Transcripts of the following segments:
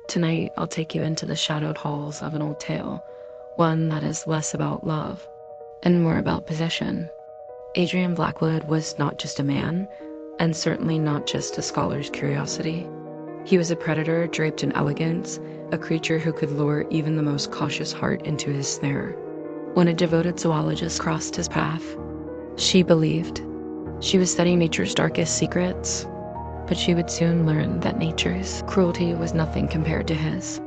Tonight, I'll take you into the shadowed halls of an old tale, one that is less about love and more about possession. Adrian Blackwood was not just a man, and certainly not just a scholar's curiosity. He was a predator draped in elegance, a creature who could lure even the most cautious heart into his snare. When a devoted zoologist crossed his path, she believed she was studying nature's darkest secrets, but she would soon learn that nature's cruelty was nothing compared to his.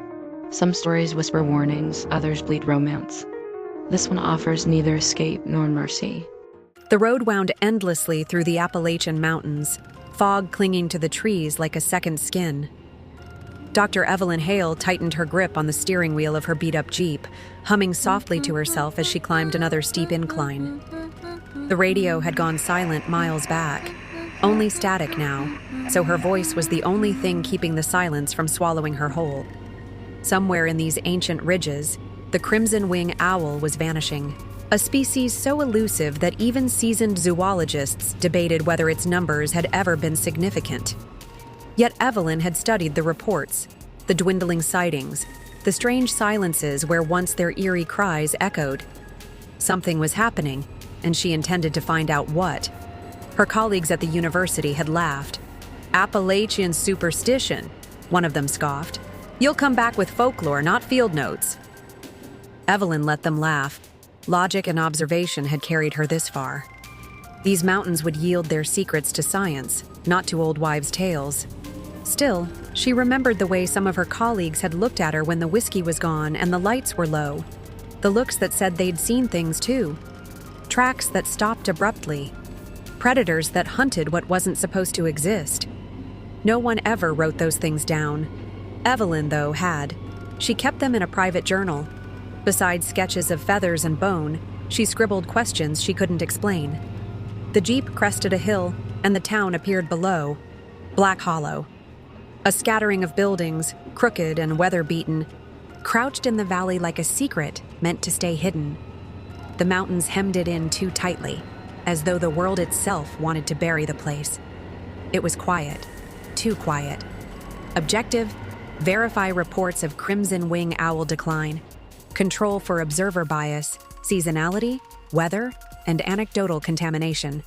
Some stories whisper warnings, others bleed romance. This one offers neither escape nor mercy. The road wound endlessly through the Appalachian Mountains, fog clinging to the trees like a second skin. Dr. Evelyn Hale tightened her grip on the steering wheel of her beat-up Jeep, humming softly to herself as she climbed another steep incline. The radio had gone silent miles back, only static now, so her voice was the only thing keeping the silence from swallowing her whole. Somewhere in these ancient ridges, the crimson wing owl was vanishing, a species so elusive that even seasoned zoologists debated whether its numbers had ever been significant. Yet Evelyn had studied the reports, the dwindling sightings, the strange silences where once their eerie cries echoed. Something was happening, and she intended to find out what. Her colleagues at the university had laughed. "Appalachian superstition," one of them scoffed. "You'll come back with folklore, not field notes." Evelyn let them laugh. Logic and observation had carried her this far. These mountains would yield their secrets to science, not to old wives' tales. Still, she remembered the way some of her colleagues had looked at her when the whiskey was gone and the lights were low. The looks that said they'd seen things too. Tracks that stopped abruptly. Predators that hunted what wasn't supposed to exist. No one ever wrote those things down. Evelyn, though, had. She kept them in a private journal. Besides sketches of feathers and bone, she scribbled questions she couldn't explain. The Jeep crested a hill, and the town appeared below. Black Hollow. A scattering of buildings, crooked and weather-beaten, crouched in the valley like a secret meant to stay hidden. The mountains hemmed it in too tightly, as though the world itself wanted to bury the place. It was quiet, too quiet. Objective, verify reports of crimson wing owl decline. Control for observer bias, seasonality, weather, and anecdotal contamination.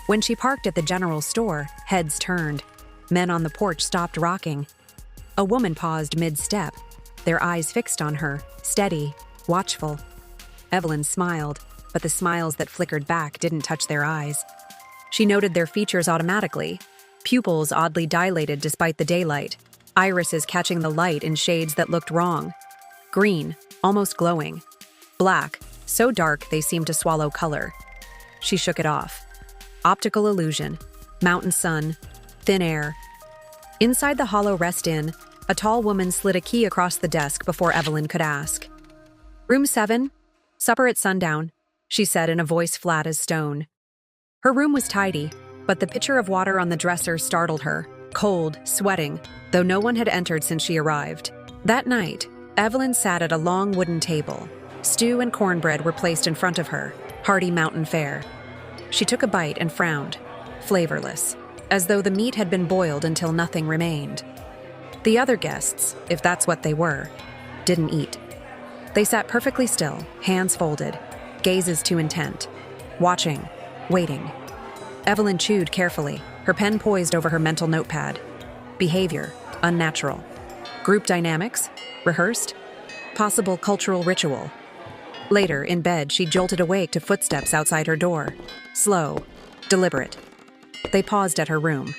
When she parked at the general store, heads turned. Men on the porch stopped rocking. A woman paused mid-step, their eyes fixed on her, steady, watchful. Evelyn smiled, but the smiles that flickered back didn't touch their eyes. She noted their features automatically, pupils oddly dilated despite the daylight, irises catching the light in shades that looked wrong. Green, almost glowing. Black, so dark they seemed to swallow color. She shook it off. Optical illusion, mountain sun, thin air. Inside the hollow rest inn, a tall woman slid a key across the desk before Evelyn could ask. "Room 7, supper at sundown," she said in a voice flat as stone. Her room was tidy, but the pitcher of water on the dresser startled her, cold, sweating, though no one had entered since she arrived. That night, Evelyn sat at a long wooden table. Stew and cornbread were placed in front of her, hearty mountain fare. She took a bite and frowned, flavorless, as though the meat had been boiled until nothing remained. The other guests, if that's what they were, didn't eat. They sat perfectly still, hands folded, gazes too intent, watching, waiting. Evelyn chewed carefully, her pen poised over her mental notepad. Behavior, unnatural. Group dynamics, rehearsed. Possible cultural ritual. Later, in bed, she jolted awake to footsteps outside her door. Slow, deliberate. They paused at her room.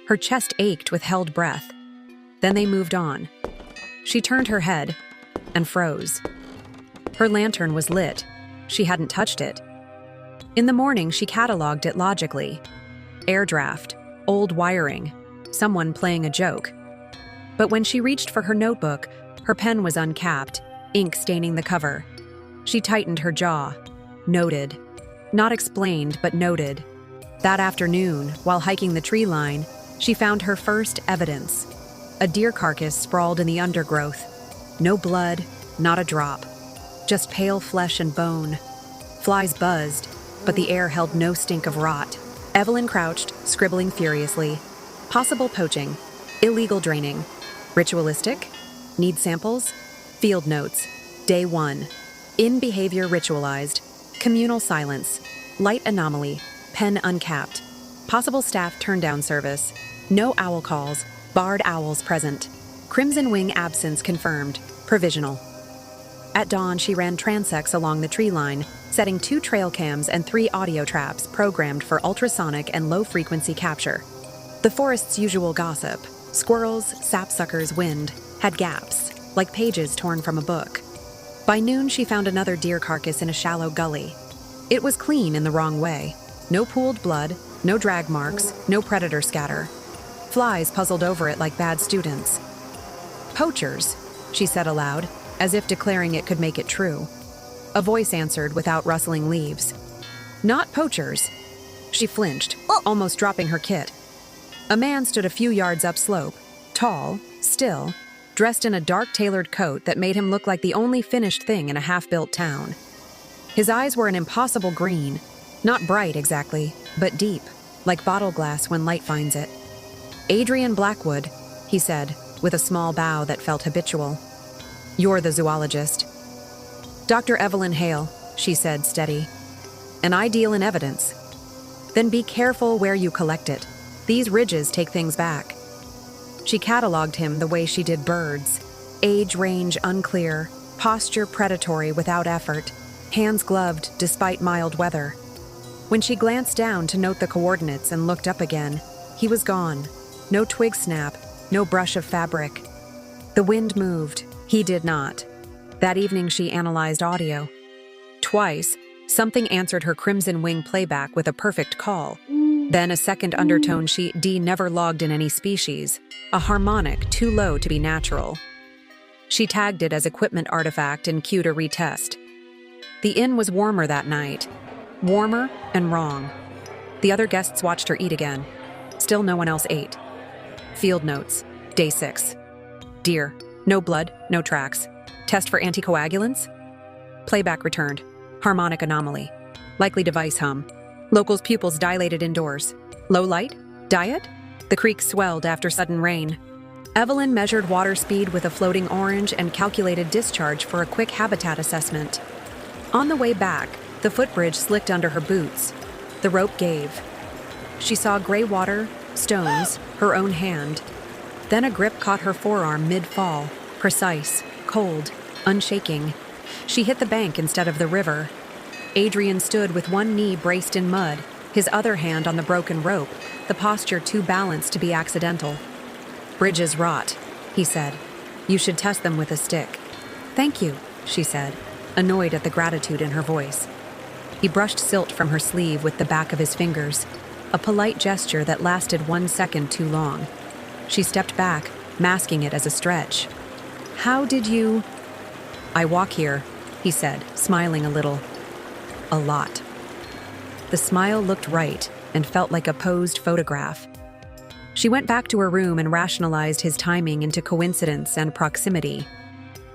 Her chest ached with held breath. Then they moved on. She turned her head and froze. Her lantern was lit. She hadn't touched it. In the morning, she cataloged it logically. Air draft, old wiring, someone playing a joke. But when she reached for her notebook, her pen was uncapped, ink staining the cover. She tightened her jaw. Noted. Not explained, but noted. That afternoon, while hiking the tree line, she found her first evidence. A deer carcass sprawled in the undergrowth. No blood, not a drop. Just pale flesh and bone. Flies buzzed, but the air held no stink of rot. Evelyn crouched, scribbling furiously. Possible poaching. Illegal draining. Ritualistic? Need samples? Field notes. Day 1. In behavior ritualized. Communal silence. Light anomaly. Pen uncapped. Possible staff turndown service. No owl calls. Barred owls present. Crimson wing absence confirmed. Provisional. At dawn, she ran transects along the tree line, setting 2 trail cams and 3 audio traps programmed for ultrasonic and low-frequency capture. The forest's usual gossip, squirrels, sapsuckers, wind, had gaps, like pages torn from a book. By noon, she found another deer carcass in a shallow gully. It was clean in the wrong way. No pooled blood, no drag marks, no predator scatter. Flies puzzled over it like bad students. Poachers, she said aloud, as if declaring it could make it true. A voice answered without rustling leaves. Not poachers. She flinched, almost dropping her kit. A man stood a few yards upslope, tall, still, dressed in a dark tailored coat that made him look like the only finished thing in a half-built town. His eyes were an impossible green, not bright exactly, but deep, like bottle glass when light finds it. Adrian Blackwood, he said, with a small bow that felt habitual. You're the zoologist. Dr. Evelyn Hale, she said, steady. And I deal in evidence. Then be careful where you collect it. These ridges take things back. She catalogued him the way she did birds. Age range unclear, posture predatory without effort, hands gloved despite mild weather. When she glanced down to note the coordinates and looked up again, he was gone. No twig snap, no brush of fabric. The wind moved. He did not. That evening she analyzed audio. Twice, something answered her Crimson Wing playback with a perfect call. Then a second undertone D never logged in any species, a harmonic too low to be natural. She tagged it as equipment artifact and queued a retest. The inn was warmer that night. Warmer and wrong. The other guests watched her eat again. Still no one else ate. Field notes. Day 6. Deer. No blood, no tracks. Test for anticoagulants? Playback returned. Harmonic anomaly. Likely device hum. Locals' pupils dilated indoors. Low light? Diet? The creek swelled after sudden rain. Evelyn measured water speed with a floating orange and calculated discharge for a quick habitat assessment. On the way back, the footbridge slicked under her boots. The rope gave. She saw gray water, stones, her own hand. Then a grip caught her forearm mid-fall, precise, cold, unshaking. She hit the bank instead of the river. Adrian stood with one knee braced in mud, his other hand on the broken rope, the posture too balanced to be accidental. Bridges rot, he said. You should test them with a stick. Thank you, she said, annoyed at the gratitude in her voice. He brushed silt from her sleeve with the back of his fingers, a polite gesture that lasted 1 second too long. She stepped back, masking it as a stretch. How did you... I walk here, he said, smiling a little. A lot. The smile looked right and felt like a posed photograph. She went back to her room and rationalized his timing into coincidence and proximity.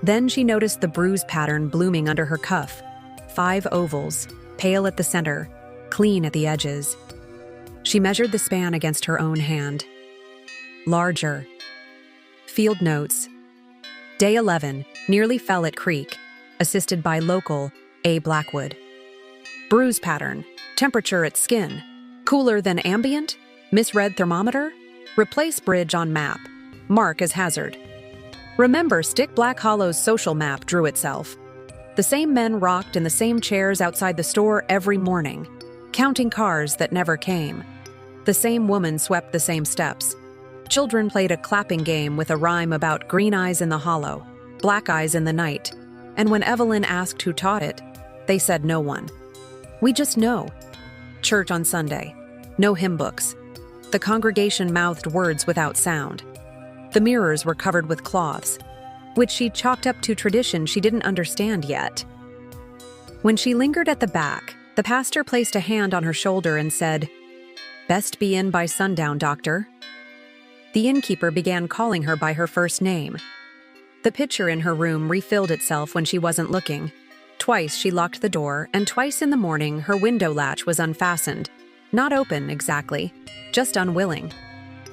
Then she noticed the bruise pattern blooming under her cuff. 5 ovals, pale at the center, clean at the edges. She measured the span against her own hand. Larger. Field notes. Day 11, nearly fell at creek, assisted by local A. Blackwood. Bruise pattern, temperature at skin, cooler than ambient, misread thermometer, replace bridge on map, mark as hazard. Remember, Stick Black Hollow's social map drew itself. The same men rocked in the same chairs outside the store every morning, counting cars that never came. The same woman swept the same steps. Children played a clapping game with a rhyme about green eyes in the hollow, black eyes in the night, and when Evelyn asked who taught it, they said no one. We just know. Church on Sunday. No hymn books. The congregation mouthed words without sound. The mirrors were covered with cloths, which she chalked up to tradition she didn't understand yet. When she lingered at the back, the pastor placed a hand on her shoulder and said, "Best be in by sundown, doctor." The innkeeper began calling her by her first name. The pitcher in her room refilled itself when she wasn't looking. Twice she locked the door, and twice in the morning her window latch was unfastened. Not open, exactly, just unwilling.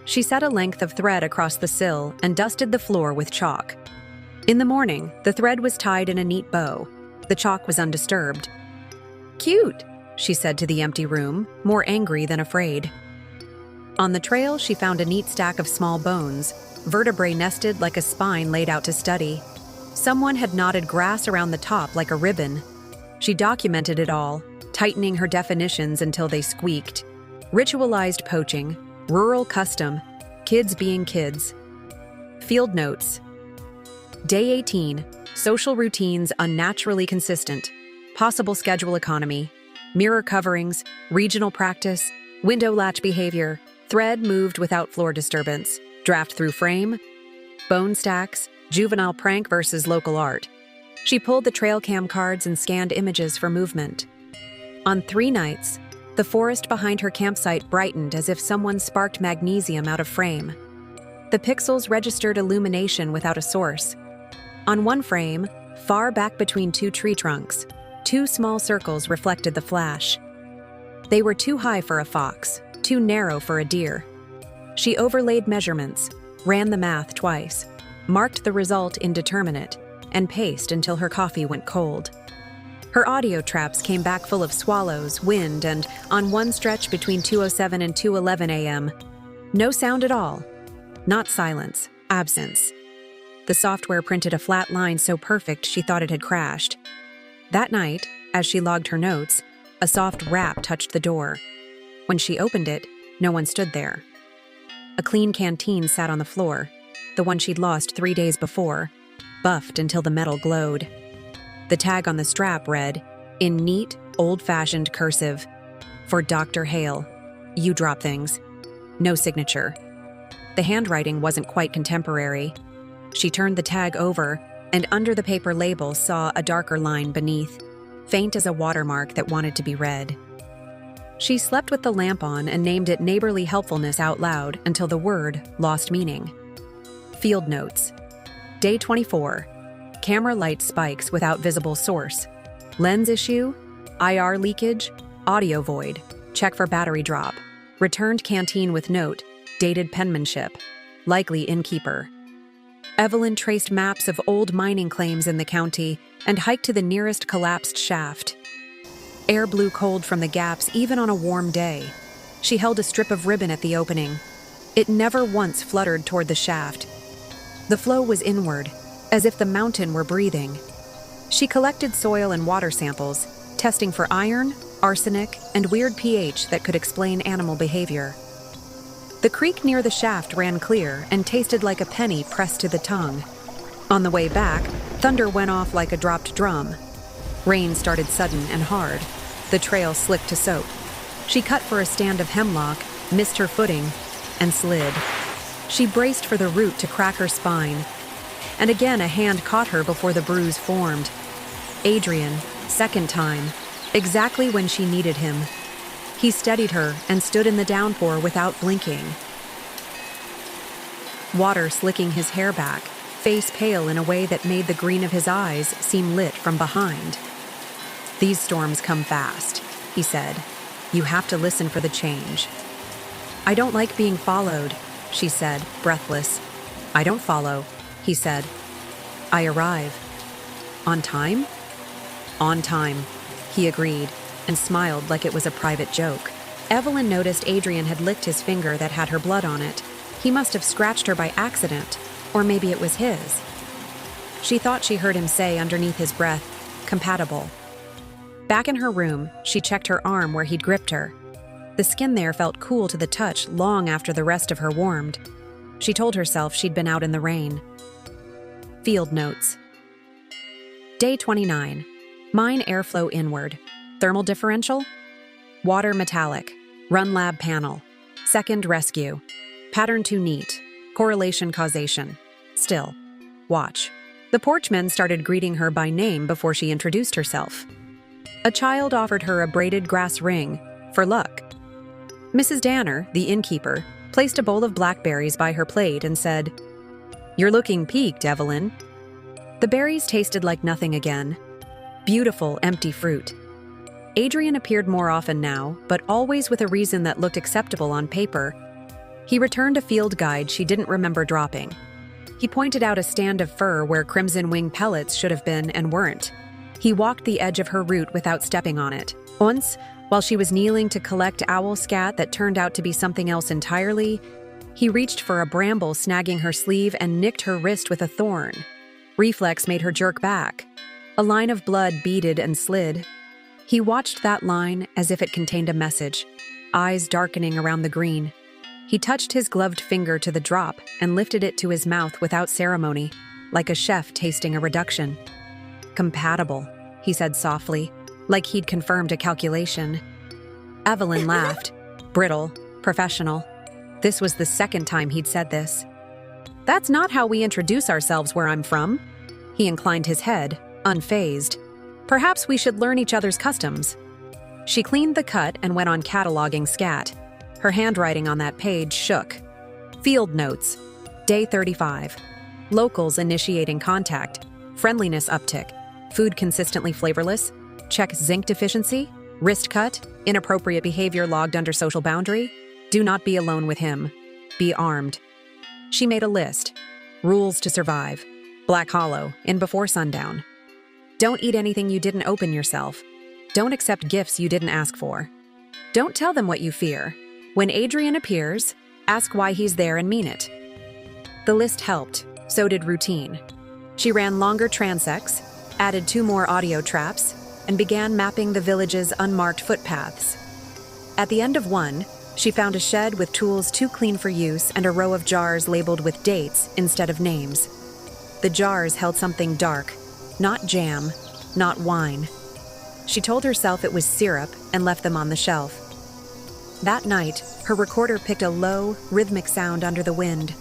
She set a length of thread across the sill and dusted the floor with chalk. In the morning, the thread was tied in a neat bow. The chalk was undisturbed. "Cute," she said to the empty room, more angry than afraid. On the trail, she found a neat stack of small bones, vertebrae nested like a spine laid out to study. Someone had knotted grass around the top like a ribbon. She documented it all, tightening her definitions until they squeaked. Ritualized poaching, rural custom, kids being kids. Field notes. Day 18, social routines unnaturally consistent, possible schedule economy, mirror coverings, regional practice, window latch behavior, thread moved without floor disturbance, draft through frame, bone stacks, juvenile prank versus local art. She pulled the trail cam cards and scanned images for movement. On 3 nights, the forest behind her campsite brightened as if someone sparked magnesium out of frame. The pixels registered illumination without a source. On one frame, far back between 2 tree trunks, 2 small circles reflected the flash. They were too high for a fox, too narrow for a deer. She overlaid measurements, ran the math twice, marked the result indeterminate, and paced until her coffee went cold. Her audio traps came back full of swallows, wind, and, on one stretch between 2:07 and 2:11 a.m., no sound at all. Not silence, absence. The software printed a flat line so perfect she thought it had crashed. That night, as she logged her notes, a soft rap touched the door. When she opened it, no one stood there. A clean canteen sat on the floor, the one she'd lost 3 days before, buffed until the metal glowed. The tag on the strap read, in neat, old-fashioned cursive, "For Dr. Hale. You drop things." No signature. The handwriting wasn't quite contemporary. She turned the tag over, and under the paper label saw a darker line beneath, faint as a watermark that wanted to be read. She slept with the lamp on and named it neighborly helpfulness out loud until the word lost meaning. Field notes. Day 24. Camera light spikes without visible source. Lens issue, IR leakage, audio void, check for battery drop. Returned canteen with note, dated penmanship, likely innkeeper. Evelyn traced maps of old mining claims in the county and hiked to the nearest collapsed shaft. Air blew cold from the gaps even on a warm day. She held a strip of ribbon at the opening. It never once fluttered toward the shaft. The flow was inward, as if the mountain were breathing. She collected soil and water samples, testing for iron, arsenic, and weird pH that could explain animal behavior. The creek near the shaft ran clear and tasted like a penny pressed to the tongue. On the way back, thunder went off like a dropped drum. Rain started sudden and hard. The trail slicked to soap. She cut for a stand of hemlock, missed her footing, and slid. She braced for the root to crack her spine. And again a hand caught her before the bruise formed. Adrian, second time, exactly when she needed him. He steadied her and stood in the downpour without blinking. Water slicking his hair back, face pale in a way that made the green of his eyes seem lit from behind. "These storms come fast," he said. "You have to listen for the change." "I don't like being followed," she said, breathless. "I don't follow," he said. "I arrive." "On time?" "On time," he agreed, and smiled like it was a private joke. Evelyn noticed Adrian had licked his finger that had her blood on it. He must have scratched her by accident, or maybe it was his. She thought she heard him say underneath his breath, "Compatible." Back in her room, she checked her arm where he'd gripped her. The skin there felt cool to the touch long after the rest of her warmed. She told herself she'd been out in the rain. Field notes. Day 29. Mine airflow inward. Thermal differential? Water metallic. Run lab panel. Second rescue. Pattern too neat. Correlation causation. Still. Watch. The porchmen started greeting her by name before she introduced herself. A child offered her a braided grass ring, for luck. Mrs. Danner, the innkeeper, placed a bowl of blackberries by her plate and said, "You're looking peaked, Evelyn." The berries tasted like nothing again. Beautiful, empty fruit. Adrian appeared more often now, but always with a reason that looked acceptable on paper. He returned a field guide she didn't remember dropping. He pointed out a stand of fur where crimson wing pellets should have been and weren't. He walked the edge of her route without stepping on it. Once, while she was kneeling to collect owl scat that turned out to be something else entirely, he reached for a bramble snagging her sleeve and nicked her wrist with a thorn. Reflex made her jerk back. A line of blood beaded and slid. He watched that line as if it contained a message, eyes darkening around the green. He touched his gloved finger to the drop and lifted it to his mouth without ceremony, like a chef tasting a reduction. Compatible, he said softly, like he'd confirmed a calculation. Evelyn laughed. Brittle, professional. This was the second time he'd said this. That's not how we introduce ourselves where I'm from. He inclined his head, unfazed. Perhaps we should learn each other's customs. She cleaned the cut and went on cataloging scat. Her handwriting on that page shook. Field notes. Day 35. Locals initiating contact. Friendliness uptick. Food consistently flavorless. Check zinc deficiency. Wrist cut. Inappropriate behavior logged under social boundary. Do not be alone with him. Be armed. She made a list. Rules to survive. Black Hollow, in before sundown. Don't eat anything you didn't open yourself. Don't accept gifts you didn't ask for. Don't tell them what you fear. When Adrian appears, ask why he's there and mean it. The list helped, so did routine. She ran longer transects, added 2 more audio traps, and began mapping the village's unmarked footpaths. At the end of one, she found a shed with tools too clean for use and a row of jars labeled with dates instead of names. The jars held something dark, not jam, not wine. She told herself it was syrup and left them on the shelf. That night, her recorder picked a low, rhythmic sound under the wind.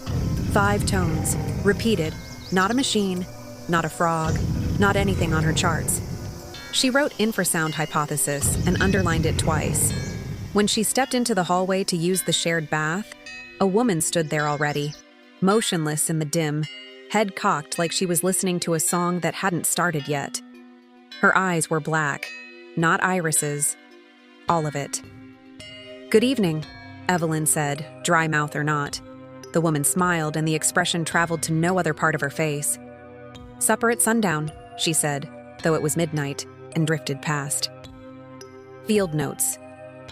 5 tones, repeated, not a machine, not a frog, not anything on her charts. She wrote infrasound hypothesis and underlined it twice. When she stepped into the hallway to use the shared bath, a woman stood there already, motionless in the dim, head cocked like she was listening to a song that hadn't started yet. Her eyes were black, not irises, all of it. Good evening, Evelyn said, dry mouth or not. The woman smiled and the expression traveled to no other part of her face. Supper at sundown, she said, though it was midnight, and drifted past. Field notes.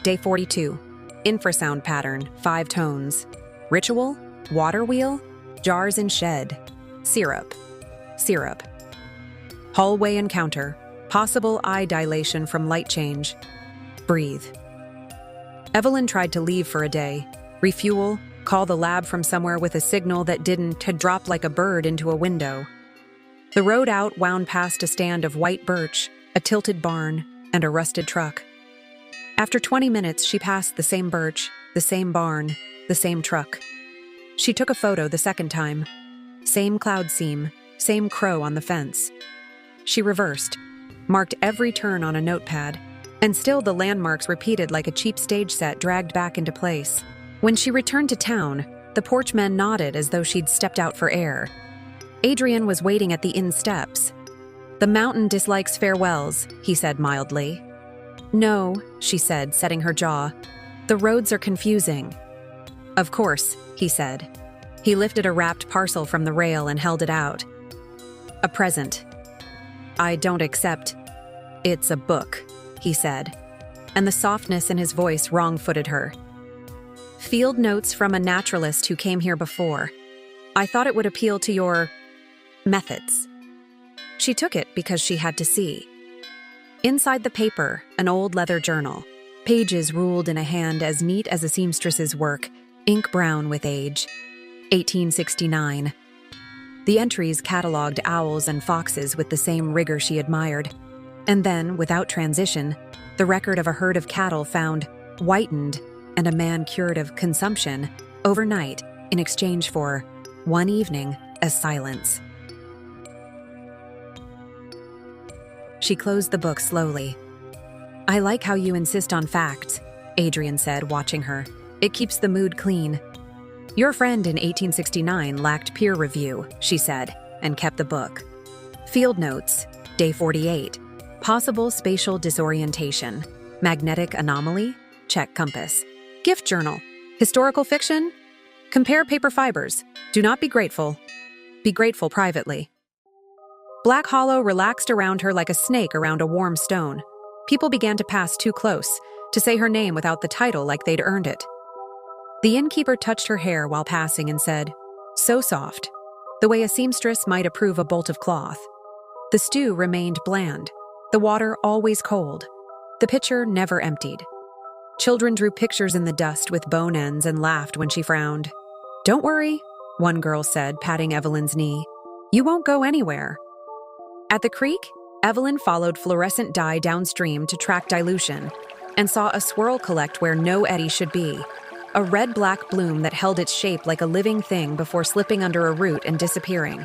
Day 42. Infrasound pattern, 5 tones. Ritual, water wheel, jars in shed. Syrup. Syrup. Hallway encounter. Possible eye dilation from light change. Breathe. Evelyn tried to leave for a day, refuel, call the lab from somewhere with a signal that didn't to drop like a bird into a window. The road out wound past a stand of white birch, a tilted barn, and a rusted truck. After 20 minutes, she passed the same birch, the same barn, the same truck. She took a photo the second time. Same cloud seam, same crow on the fence. She reversed, marked every turn on a notepad, and still the landmarks repeated like a cheap stage set dragged back into place. When she returned to town, the porch men nodded as though she'd stepped out for air. Adrian was waiting at the inn steps. The mountain dislikes farewells, he said mildly. No, she said, setting her jaw. The roads are confusing. Of course, he said. He lifted a wrapped parcel from the rail and held it out. A present. I don't accept. It's a book, he said, and the softness in his voice wrong-footed her. Field notes from a naturalist who came here before. I thought it would appeal to your methods. She took it because she had to see. Inside the paper, an old leather journal, pages ruled in a hand as neat as a seamstress's work, ink brown with age. 1869. The entries catalogued owls and foxes with the same rigor she admired. And then, without transition, the record of a herd of cattle found whitened and a man cured of consumption overnight in exchange for one evening as silence. She closed the book slowly. I like how you insist on facts, Adrian said, watching her. It keeps the mood clean. Your friend in 1869 lacked peer review, she said, and kept the book. Field notes, day 48. Possible spatial disorientation. Magnetic anomaly? Check compass. Gift journal. Historical fiction? Compare paper fibers. Do not be grateful. Be grateful privately. Black Hollow relaxed around her like a snake around a warm stone. People began to pass too close, to say her name without the title like they'd earned it. The innkeeper touched her hair while passing and said, "So soft," the way a seamstress might approve a bolt of cloth. The stew remained bland, the water always cold, the pitcher never emptied. Children drew pictures in the dust with bone ends and laughed when she frowned. "Don't worry," one girl said, patting Evelyn's knee. "You won't go anywhere." At the creek, Evelyn followed fluorescent dye downstream to track dilution and saw a swirl collect where no eddy should be, a red-black bloom that held its shape like a living thing before slipping under a root and disappearing.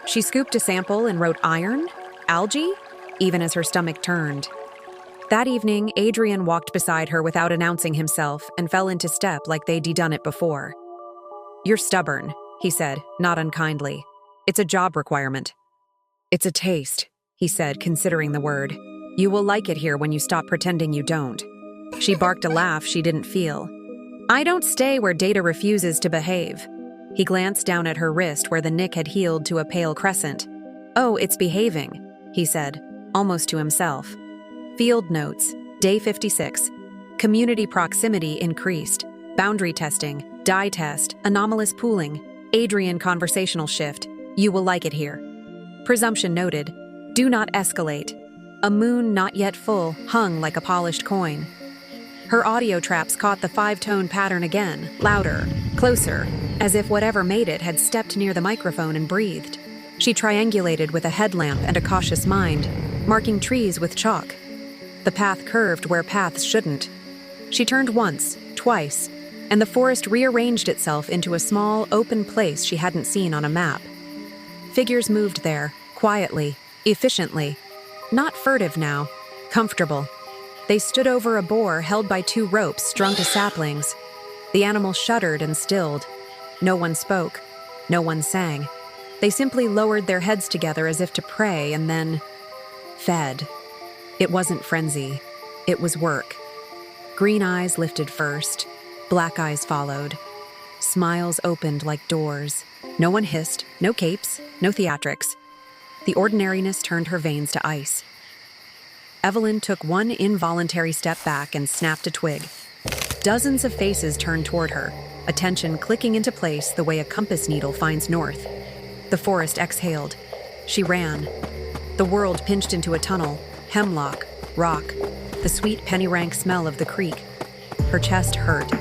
She scooped a sample and wrote iron, algae, even as her stomach turned. That evening, Adrian walked beside her without announcing himself and fell into step like they'd done it before. "You're stubborn," he said, not unkindly. "It's a job requirement." "It's a taste," he said, considering the word. "You will like it here when you stop pretending you don't." She barked a laugh she didn't feel. "I don't stay where data refuses to behave." He glanced down at her wrist where the nick had healed to a pale crescent. "Oh, it's behaving," he said, almost to himself. Field notes, day 56. Community proximity increased. Boundary testing, dye test, anomalous pooling, Adrian conversational shift. You will like it here. Presumption noted. Do not escalate. A moon not yet full hung like a polished coin. Her audio traps caught the 5-tone pattern again, louder, closer, as if whatever made it had stepped near the microphone and breathed. She triangulated with a headlamp and a cautious mind, marking trees with chalk. The path curved where paths shouldn't. She turned once, twice, and the forest rearranged itself into a small, open place she hadn't seen on a map. Figures moved there, quietly, efficiently. Not furtive now, comfortable. They stood over a boar held by 2 ropes strung to saplings. The animal shuddered and stilled. No one spoke. No one sang. They simply lowered their heads together as if to pray and then fed. It wasn't frenzy. It was work. Green eyes lifted first. Black eyes followed. Smiles opened like doors. No one hissed, no capes, no theatrics. The ordinariness turned her veins to ice. Evelyn took one involuntary step back and snapped a twig. Dozens of faces turned toward her, attention clicking into place the way a compass needle finds north. The forest exhaled. She ran. The world pinched into a tunnel, hemlock, rock, the sweet penny-rank smell of the creek. Her chest hurt.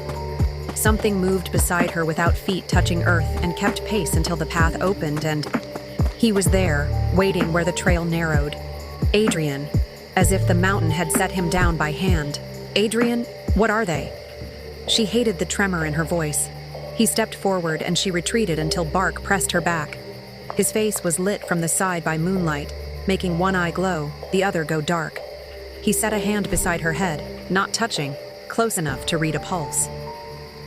Something moved beside her without feet touching earth and kept pace until the path opened and he was there, waiting where the trail narrowed. Adrian, as if the mountain had set him down by hand. "Adrian, what are they?" She hated the tremor in her voice. He stepped forward and she retreated until bark pressed her back. His face was lit from the side by moonlight, making one eye glow, the other go dark. He set a hand beside her head, not touching, close enough to read a pulse.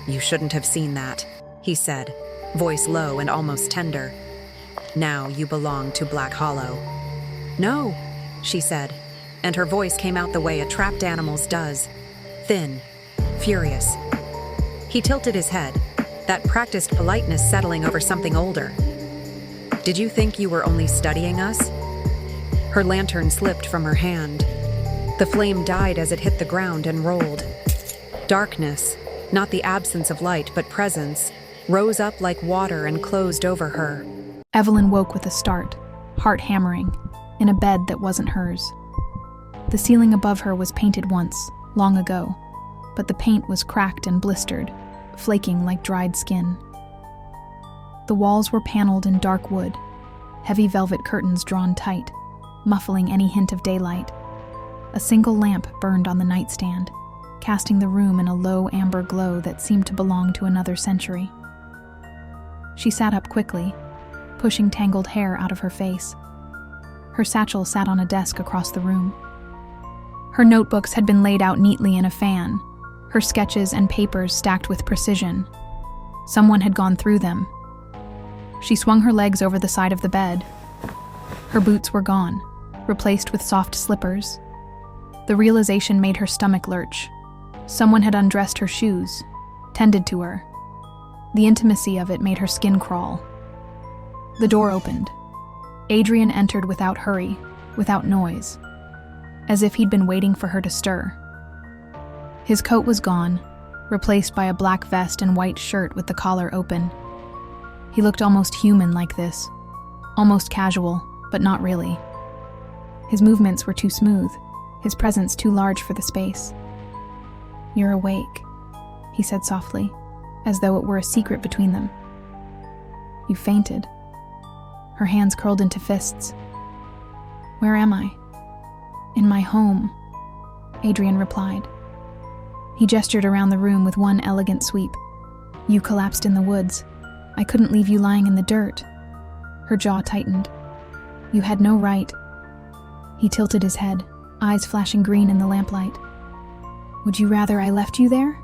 "You shouldn't have seen that," he said, voice low and almost tender. "Now you belong to Black Hollow." "No," she said, and her voice came out the way a trapped animal's does, thin, furious. He tilted his head, that practiced politeness settling over something older. "Did you think you were only studying us?" Her lantern slipped from her hand. The flame died as it hit the ground and rolled. Darkness, not the absence of light but presence, rose up like water and closed over her. Evelyn woke with a start, heart hammering, in a bed that wasn't hers. The ceiling above her was painted once, long ago, but the paint was cracked and blistered, flaking like dried skin. The walls were paneled in dark wood, heavy velvet curtains drawn tight, muffling any hint of daylight. A single lamp burned on the nightstand, casting the room in a low amber glow that seemed to belong to another century. She sat up quickly, pushing tangled hair out of her face. Her satchel sat on a desk across the room. Her notebooks had been laid out neatly in a fan, her sketches and papers stacked with precision. Someone had gone through them. She swung her legs over the side of the bed. Her boots were gone, replaced with soft slippers. The realization made her stomach lurch. Someone had undressed her shoes, tended to her. The intimacy of it made her skin crawl. The door opened. Adrian entered without hurry, without noise, as if he'd been waiting for her to stir. His coat was gone, replaced by a black vest and white shirt with the collar open. He looked almost human like this, almost casual, but not really. His movements were too smooth, his presence too large for the space. "You're awake," he said softly, as though it were a secret between them. "You fainted." Her hands curled into fists. "Where am I?" "In my home," Adrian replied. He gestured around the room with one elegant sweep. "You collapsed in the woods. I couldn't leave you lying in the dirt." Her jaw tightened. "You had no right." He tilted his head, eyes flashing green in the lamplight. "Would you rather I left you there?"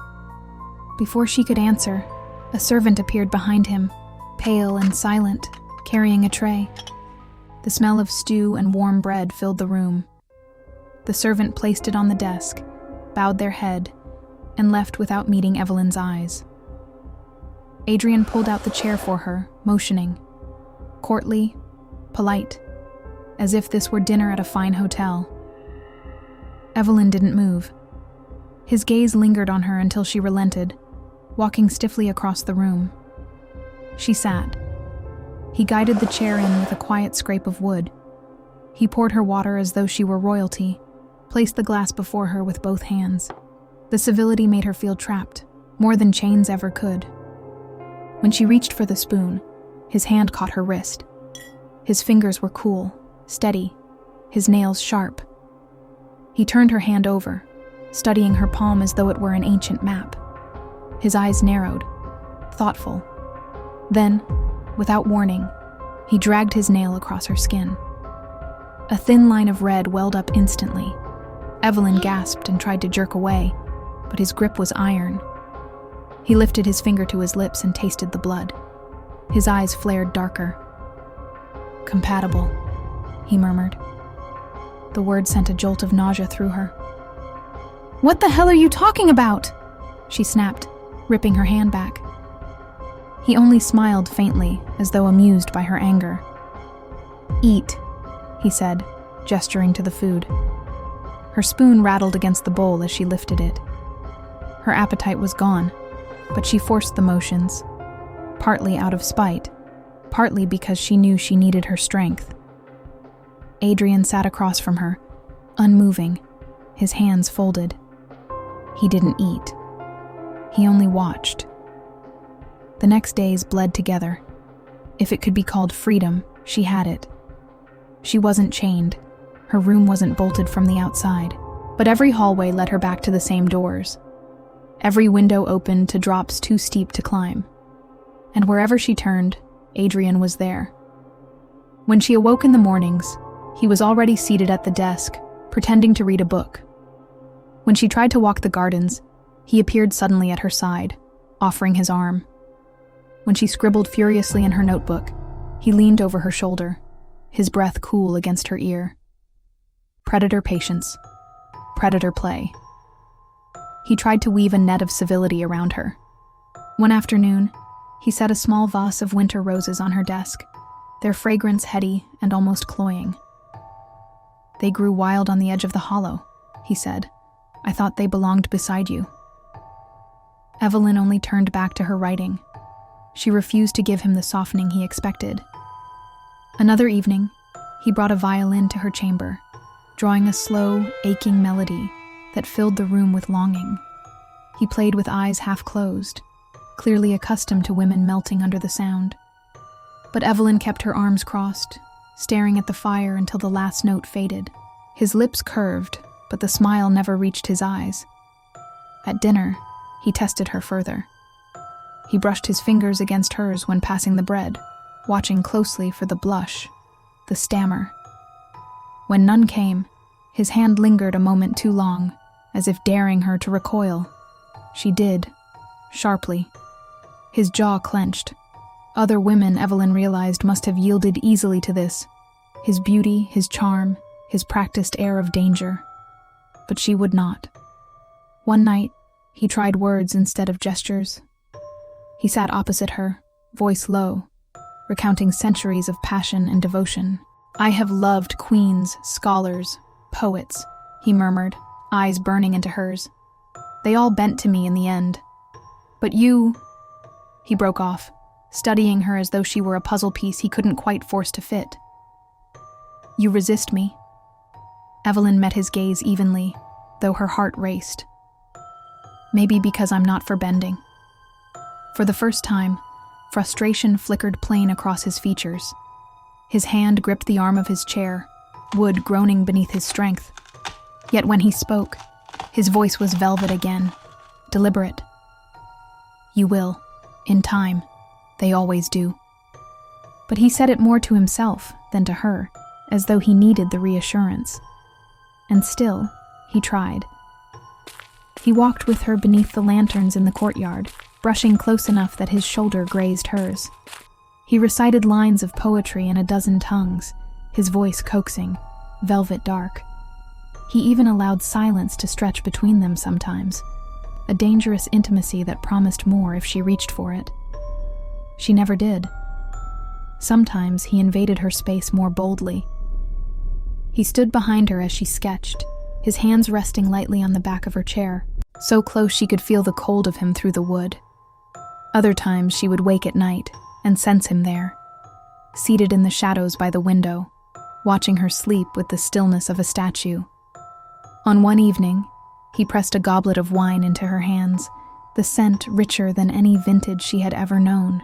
Before she could answer, a servant appeared behind him, pale and silent, carrying a tray. The smell of stew and warm bread filled the room. The servant placed it on the desk, bowed their head, and left without meeting Evelyn's eyes. Adrian pulled out the chair for her, motioning. Courtly, polite, as if this were dinner at a fine hotel. Evelyn didn't move. His gaze lingered on her until she relented, walking stiffly across the room. She sat. He guided the chair in with a quiet scrape of wood. He poured her water as though she were royalty, placed the glass before her with both hands. The civility made her feel trapped, more than chains ever could. When she reached for the spoon, his hand caught her wrist. His fingers were cool, steady, his nails sharp. He turned her hand over, studying her palm as though it were an ancient map. His eyes narrowed, thoughtful. Then, without warning, he dragged his nail across her skin. A thin line of red welled up instantly. Evelyn gasped and tried to jerk away, but his grip was iron. He lifted his finger to his lips and tasted the blood. His eyes flared darker. "Compatible," he murmured. The word sent a jolt of nausea through her. "What the hell are you talking about?" she snapped, ripping her hand back. He only smiled faintly, as though amused by her anger. "Eat," he said, gesturing to the food. Her spoon rattled against the bowl as she lifted it. Her appetite was gone, but she forced the motions, partly out of spite, partly because she knew she needed her strength. Adrian sat across from her, unmoving, his hands folded. He didn't eat. He only watched. The next days bled together. If it could be called freedom, she had it. She wasn't chained. Her room wasn't bolted from the outside, but every hallway led her back to the same doors. Every window opened to drops too steep to climb. And wherever she turned, Adrian was there. When she awoke in the mornings, he was already seated at the desk, pretending to read a book. When she tried to walk the gardens, he appeared suddenly at her side, offering his arm. When she scribbled furiously in her notebook, he leaned over her shoulder, his breath cool against her ear. Predator patience, predator play. He tried to weave a net of civility around her. One afternoon, he set a small vase of winter roses on her desk, their fragrance heady and almost cloying. "They grew wild on the edge of the hollow," he said. "I thought they belonged beside you." Evelyn only turned back to her writing. She refused to give him the softening he expected. Another evening, he brought a violin to her chamber, drawing a slow, aching melody that filled the room with longing. He played with eyes half closed, clearly accustomed to women melting under the sound. But Evelyn kept her arms crossed, staring at the fire until the last note faded. His lips curved, but the smile never reached his eyes. At dinner, he tested her further. He brushed his fingers against hers when passing the bread, watching closely for the blush, the stammer. When none came, his hand lingered a moment too long, as if daring her to recoil. She did, sharply. His jaw clenched. Other women, Evelyn realized, must have yielded easily to this. His beauty, his charm, his practiced air of danger. But she would not. One night, he tried words instead of gestures. He sat opposite her, voice low, recounting centuries of passion and devotion. "I have loved queens, scholars, poets," he murmured, eyes burning into hers. "They all bent to me in the end. But you—" He broke off, studying her as though she were a puzzle piece he couldn't quite force to fit. "You resist me." Evelyn met his gaze evenly, though her heart raced. "Maybe because I'm not for bending." For the first time, frustration flickered plain across his features. His hand gripped the arm of his chair, wood groaning beneath his strength. Yet when he spoke, his voice was velvet again, deliberate. "You will, in time. They always do." But he said it more to himself than to her, as though he needed the reassurance. And still, he tried. He walked with her beneath the lanterns in the courtyard, brushing close enough that his shoulder grazed hers. He recited lines of poetry in a dozen tongues, his voice coaxing, velvet dark. He even allowed silence to stretch between them sometimes, a dangerous intimacy that promised more if she reached for it. She never did. Sometimes he invaded her space more boldly. He stood behind her as she sketched, his hands resting lightly on the back of her chair, so close she could feel the cold of him through the wood. Other times she would wake at night and sense him there, seated in the shadows by the window, watching her sleep with the stillness of a statue. On one evening, he pressed a goblet of wine into her hands, the scent richer than any vintage she had ever known.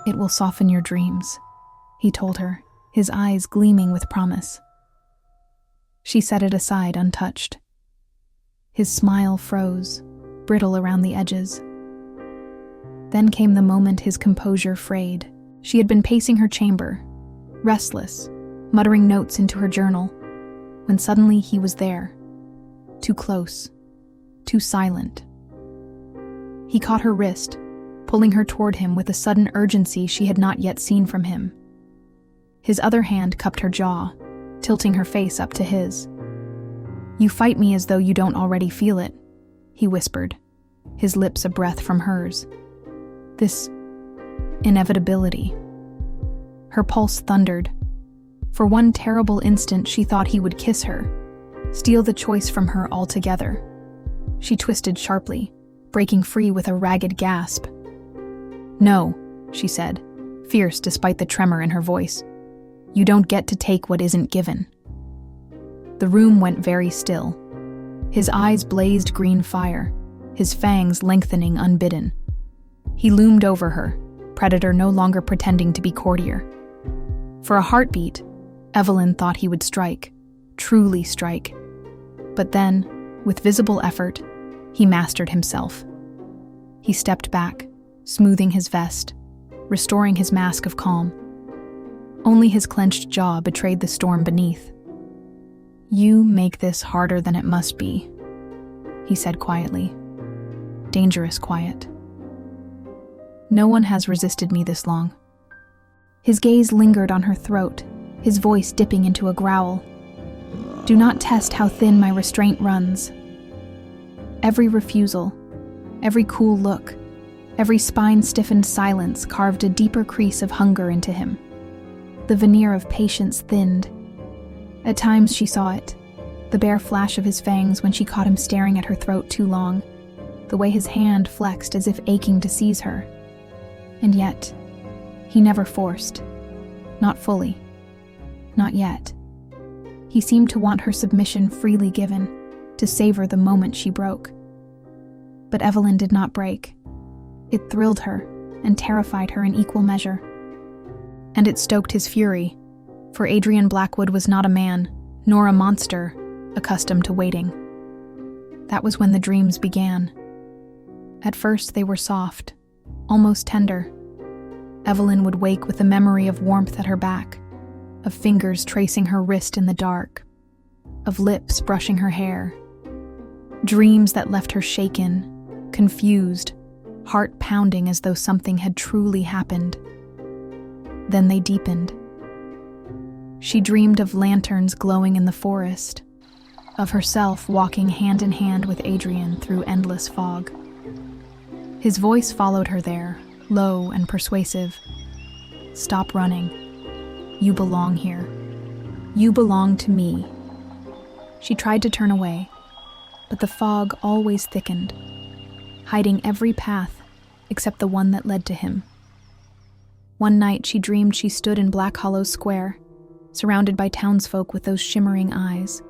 "It will soften your dreams," he told her, his eyes gleaming with promise. She set it aside untouched. His smile froze, brittle around the edges. Then came the moment his composure frayed. She had been pacing her chamber, restless, muttering notes into her journal, when suddenly he was there, too close, too silent. He caught her wrist, pulling her toward him with a sudden urgency she had not yet seen from him. His other hand cupped her jaw, tilting her face up to his. "You fight me as though you don't already feel it," he whispered, his lips a breath from hers. "This inevitability." Her pulse thundered. For one terrible instant she thought he would kiss her, steal the choice from her altogether. She twisted sharply, breaking free with a ragged gasp. "No," she said, fierce despite the tremor in her voice. "You don't get to take what isn't given." The room went very still. His eyes blazed green fire, his fangs lengthening unbidden. He loomed over her, predator no longer pretending to be courtier. For a heartbeat, Evelyn thought he would strike, truly strike. But then, with visible effort, he mastered himself. He stepped back, smoothing his vest, restoring his mask of calm. Only his clenched jaw betrayed the storm beneath. "You make this harder than it must be," he said quietly. Dangerous quiet. "No one has resisted me this long." His gaze lingered on her throat, his voice dipping into a growl. "Do not test how thin my restraint runs." Every refusal, every cool look, every spine-stiffened silence carved a deeper crease of hunger into him. The veneer of patience thinned. At times she saw it, the bare flash of his fangs when she caught him staring at her throat too long, the way his hand flexed as if aching to seize her. And yet, he never forced. Not fully. Not yet. He seemed to want her submission freely given, to savor the moment she broke. But Evelyn did not break. It thrilled her and terrified her in equal measure. And it stoked his fury, for Adrian Blackwood was not a man, nor a monster, accustomed to waiting. That was when the dreams began. At first they were soft, almost tender. Evelyn would wake with the memory of warmth at her back, of fingers tracing her wrist in the dark, of lips brushing her hair. Dreams that left her shaken, confused, heart pounding as though something had truly happened. Then they deepened. She dreamed of lanterns glowing in the forest, of herself walking hand in hand with Adrian through endless fog. His voice followed her there, low and persuasive. "Stop running. You belong here. You belong to me." She tried to turn away, but the fog always thickened, hiding every path except the one that led to him. One night she dreamed she stood in Black Hollow's square, surrounded by townsfolk with those shimmering eyes.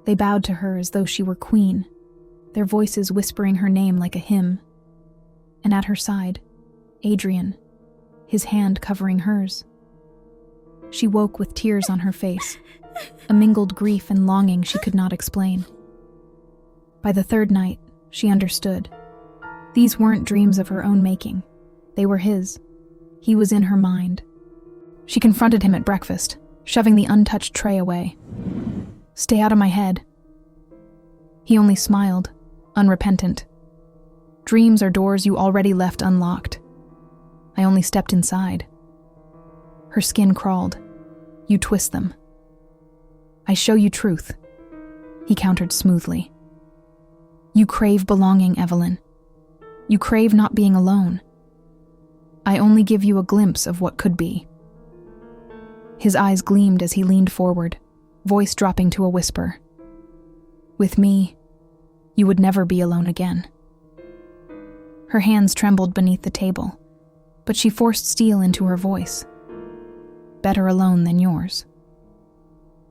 They bowed to her as though she were queen, their voices whispering her name like a hymn. And at her side, Adrian, his hand covering hers. She woke with tears on her face, a mingled grief and longing she could not explain. By the third night, she understood. These weren't dreams of her own making. They were his. He was in her mind. She confronted him at breakfast, shoving the untouched tray away. "Stay out of my head." He only smiled, unrepentant. "Dreams are doors you already left unlocked. I only stepped inside." Her skin crawled. "You twist them." "I show you truth," he countered smoothly. "You crave belonging, Evelyn. You crave not being alone. I only give you a glimpse of what could be." His eyes gleamed as he leaned forward, voice dropping to a whisper. "With me, you would never be alone again." Her hands trembled beneath the table, but she forced steel into her voice. "Better alone than yours."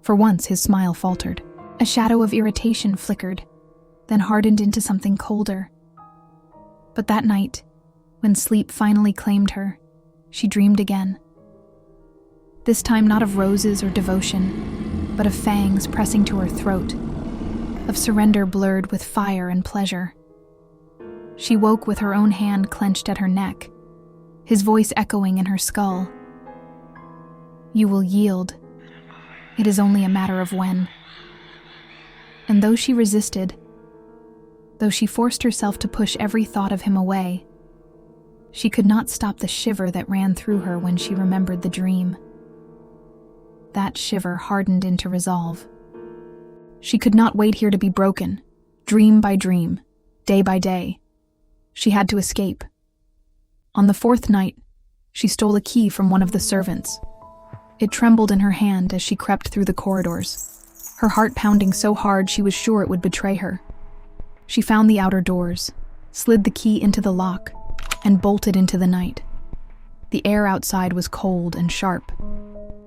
For once his smile faltered. A shadow of irritation flickered, then hardened into something colder. But that night, when sleep finally claimed her, she dreamed again. This time not of roses or devotion, but of fangs pressing to her throat, of surrender blurred with fire and pleasure. She woke with her own hand clenched at her neck, his voice echoing in her skull. "You will yield. It is only a matter of when." And though she resisted, though she forced herself to push every thought of him away, she could not stop the shiver that ran through her when she remembered the dream. That shiver hardened into resolve. She could not wait here to be broken, dream by dream, day by day. She had to escape. On the fourth night, she stole a key from one of the servants. It trembled in her hand as she crept through the corridors, her heart pounding so hard she was sure it would betray her. She found the outer doors, slid the key into the lock, and bolted into the night. The air outside was cold and sharp.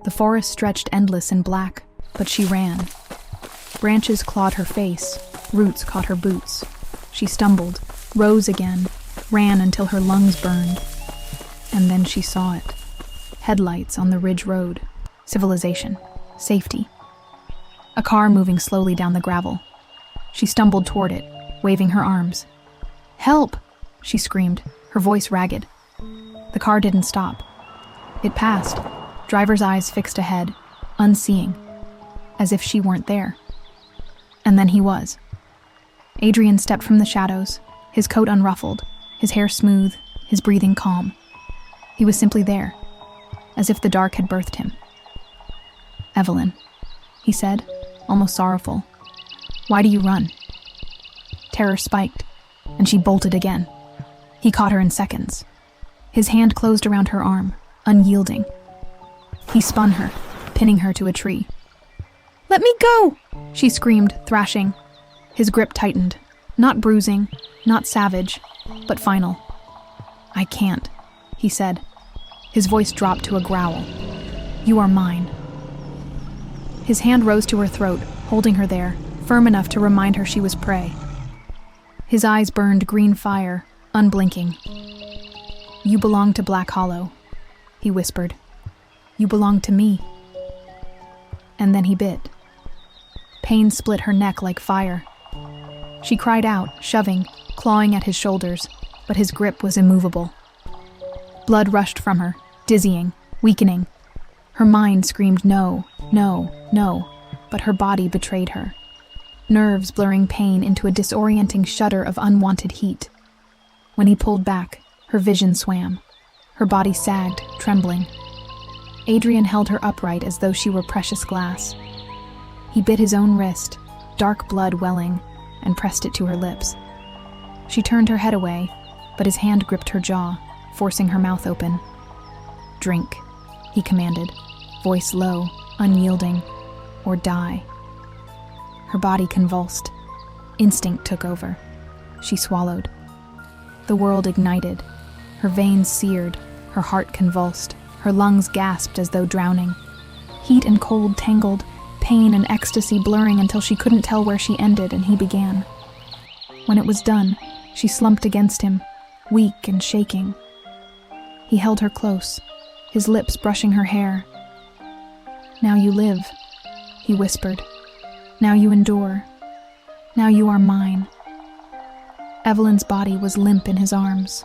The forest stretched endless and black, but she ran. Branches clawed her face, roots caught her boots. She stumbled, rose again, ran until her lungs burned. And then she saw it. Headlights on the ridge road. Civilization. Safety. A car moving slowly down the gravel. She stumbled toward it, waving her arms. "Help!" she screamed, her voice ragged. The car didn't stop. It passed, driver's eyes fixed ahead, unseeing, as if she weren't there. And then he was. Adrian stepped from the shadows, his coat unruffled, his hair smooth, his breathing calm. He was simply there, as if the dark had birthed him. "Evelyn," he said, almost sorrowful. "Why do you run?" Terror spiked, and she bolted again. He caught her in seconds. His hand closed around her arm, unyielding. He spun her, pinning her to a tree. "Let me go!" she screamed, thrashing. His grip tightened, not bruising, not savage, but final. "I can't," he said. His voice dropped to a growl. "You are mine." His hand rose to her throat, holding her there, firm enough to remind her she was prey. His eyes burned green fire, unblinking. "You belong to Black Hollow," he whispered. "You belong to me." And then he bit. Pain split her neck like fire. She cried out, shoving, clawing at his shoulders, but his grip was immovable. Blood rushed from her, dizzying, weakening. Her mind screamed no, no, no, but her body betrayed her. Nerves blurring pain into a disorienting shudder of unwanted heat. When he pulled back, her vision swam. Her body sagged, trembling. Adrian held her upright as though she were precious glass. He bit his own wrist, dark blood welling, and pressed it to her lips. She turned her head away, but his hand gripped her jaw, forcing her mouth open. "Drink," he commanded, voice low, unyielding, "or die." Her body convulsed. Instinct took over. She swallowed. The world ignited. Her veins seared, her heart convulsed, her lungs gasped as though drowning. Heat and cold tangled, pain and ecstasy blurring until she couldn't tell where she ended and he began. When it was done, she slumped against him, weak and shaking. He held her close, his lips brushing her hair. "Now you live," he whispered. "Now you endure. Now you are mine." Evelyn's body was limp in his arms,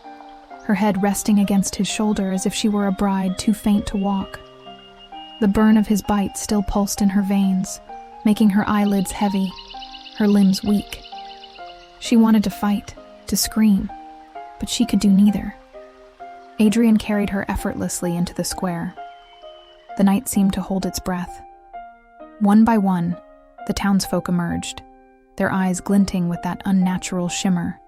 her head resting against his shoulder as if she were a bride too faint to walk. The burn of his bite still pulsed in her veins, making her eyelids heavy, her limbs weak. She wanted to fight, to scream, but she could do neither. Adrian carried her effortlessly into the square. The night seemed to hold its breath. One by one, the townsfolk emerged, their eyes glinting with that unnatural shimmer.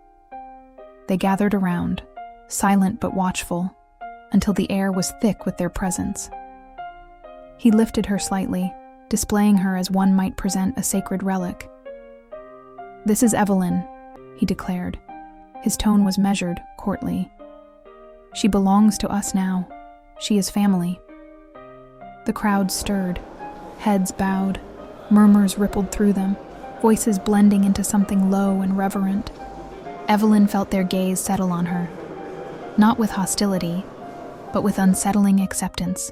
They gathered around, silent but watchful, until the air was thick with their presence. He lifted her slightly, displaying her as one might present a sacred relic. "This is Evelyn," he declared. His tone was measured, courtly. "She belongs to us now. She is family." The crowd stirred, heads bowed, murmurs rippled through them, voices blending into something low and reverent. Evelyn felt their gaze settle on her, not with hostility, but with unsettling acceptance.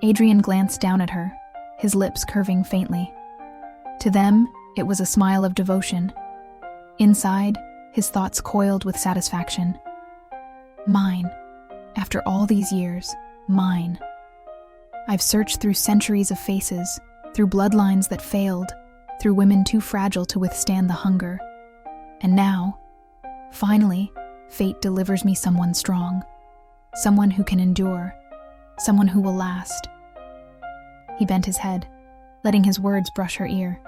Adrian glanced down at her, his lips curving faintly. To them, it was a smile of devotion. Inside, his thoughts coiled with satisfaction. Mine. After all these years, mine. I've searched through centuries of faces, through bloodlines that failed, through women too fragile to withstand the hunger. And now, finally, fate delivers me someone strong, someone who can endure, someone who will last. He bent his head, letting his words brush her ear.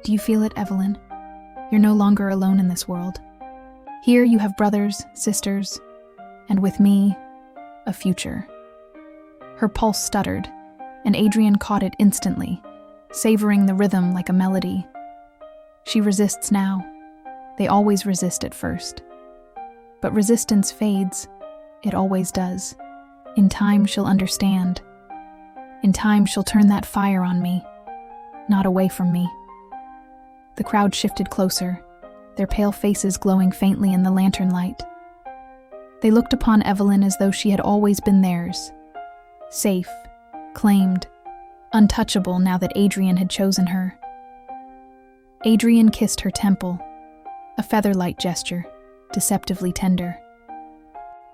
"Do you feel it, Evelyn? You're no longer alone in this world. Here you have brothers, sisters, and with me, a future." Her pulse stuttered, and Adrian caught it instantly, savoring the rhythm like a melody. She resists now. They always resist at first. But resistance fades. It always does. In time she'll understand. In time she'll turn that fire on me, not away from me. The crowd shifted closer, their pale faces glowing faintly in the lantern light. They looked upon Evelyn as though she had always been theirs. Safe, claimed, untouchable now that Adrian had chosen her. Adrian kissed her temple, a feather-light gesture, deceptively tender.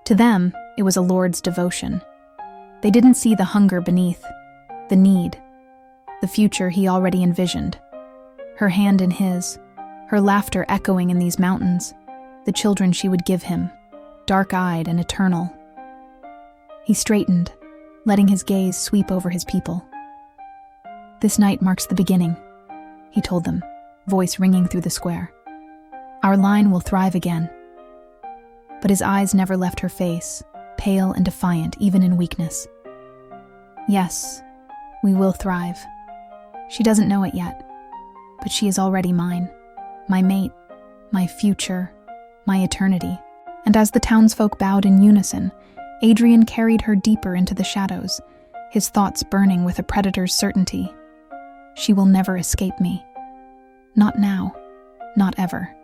To them, it was a lord's devotion. They didn't see the hunger beneath, the need, the future he already envisioned. Her hand in his, her laughter echoing in these mountains, the children she would give him, dark-eyed and eternal. He straightened, letting his gaze sweep over his people. "This night marks the beginning," he told them, voice ringing through the square. "Our line will thrive again." But his eyes never left her face, pale and defiant even in weakness. "Yes, we will thrive. She doesn't know it yet, but she is already mine, my mate, my future, my eternity." And as the townsfolk bowed in unison, Adrian carried her deeper into the shadows, his thoughts burning with a predator's certainty. She will never escape me. Not now, not ever.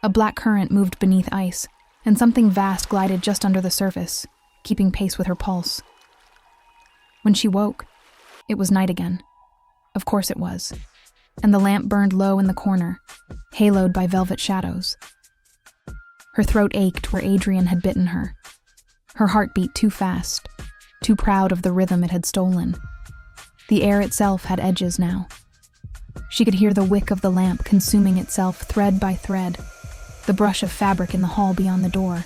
A black current moved beneath ice, and something vast glided just under the surface, keeping pace with her pulse. When she woke, it was night again. Of course it was. And the lamp burned low in the corner, haloed by velvet shadows. Her throat ached where Adrian had bitten her. Her heart beat too fast, too proud of the rhythm it had stolen. The air itself had edges now. She could hear the wick of the lamp consuming itself thread by thread, the brush of fabric in the hall beyond the door,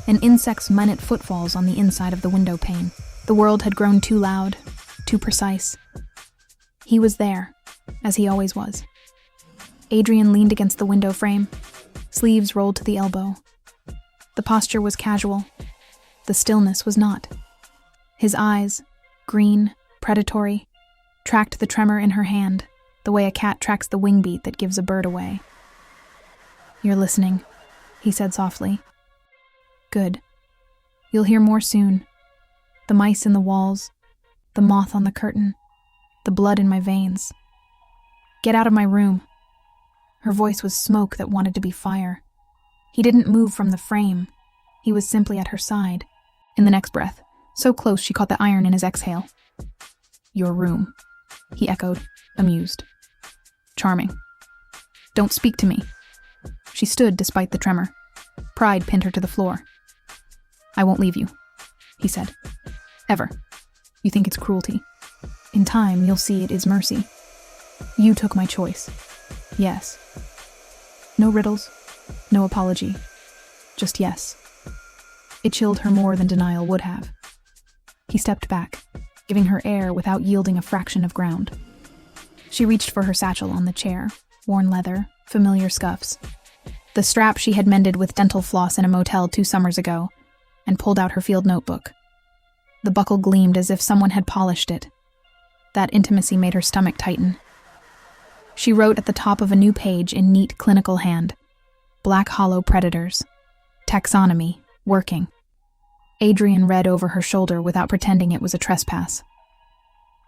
and insects' minute footfalls on the inside of the window pane. The world had grown too loud, too precise. He was there, as he always was. Adrian leaned against the window frame, sleeves rolled to the elbow. The posture was casual. The stillness was not. His eyes, green, predatory, tracked the tremor in her hand, the way a cat tracks the wing beat that gives a bird away. "You're listening," he said softly. "Good. You'll hear more soon. The mice in the walls, the moth on the curtain, the blood in my veins. Get out of my room." Her voice was smoke that wanted to be fire. He didn't move from the frame. He was simply at her side. In the next breath, so close she caught the iron in his exhale. "Your room," he echoed, amused. "Charming. Don't speak to me." She stood despite the tremor. Pride pinned her to the floor. "I won't leave you," he said. "Ever. You think it's cruelty. In time, you'll see it is mercy. You took my choice. Yes. No riddles, no apology. Just yes." It chilled her more than denial would have. He stepped back, giving her air without yielding a fraction of ground. She reached for her satchel on the chair, worn leather, familiar scuffs. The strap she had mended with dental floss in a motel 2 summers ago, and pulled out her field notebook. The buckle gleamed as if someone had polished it. That intimacy made her stomach tighten. She wrote at the top of a new page in neat clinical hand, "Black hollow predators. Taxonomy. Working." Adrian read over her shoulder without pretending it was a trespass.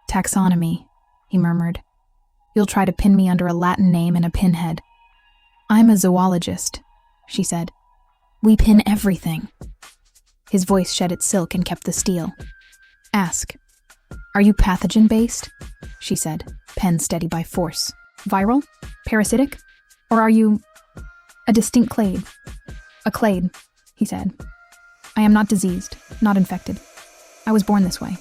"Taxonomy," he murmured. "You'll try to pin me under a Latin name and a pinhead." "I'm a zoologist," she said. "We pin everything." His voice shed its silk and kept the steel. "Ask. Are you pathogen-based?" she said, pen steady by force. "Viral? Parasitic? Or are you a distinct clade?" "A clade," he said. "I am not diseased, not infected. I was born this way."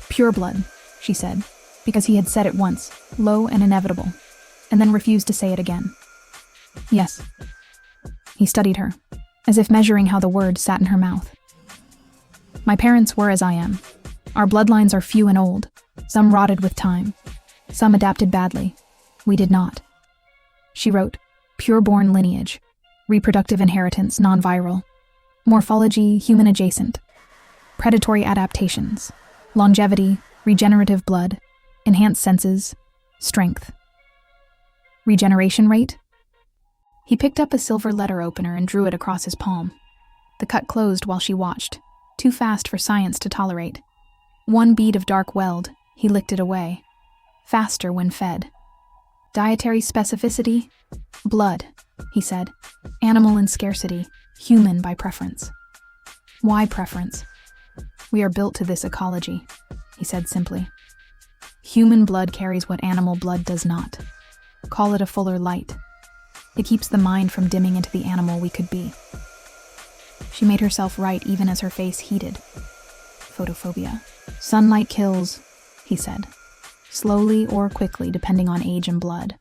"Pure blood," she said, because he had said it once, low and inevitable, and then refused to say it again. "Yes." He studied her, as if measuring how the word sat in her mouth. "My parents were as I am. Our bloodlines are few and old, some rotted with time, some adapted badly. We did not." She wrote, "Pure-born lineage, reproductive inheritance, non-viral, morphology, human-adjacent, predatory adaptations, longevity, regenerative blood, enhanced senses, strength. Regeneration rate?" He picked up a silver letter opener and drew it across his palm. The cut closed while she watched, too fast for science to tolerate. One bead of dark weld, he licked it away. Faster when fed. "Dietary specificity? Blood," he said. "Animal in scarcity, human by preference." "Why preference?" "We are built to this ecology," he said simply. "Human blood carries what animal blood does not. Call it a fuller light. It keeps the mind from dimming into the animal we could be." She made herself right even as her face heated. "Photophobia. Sunlight kills," he said. "Slowly or quickly, depending on age and blood.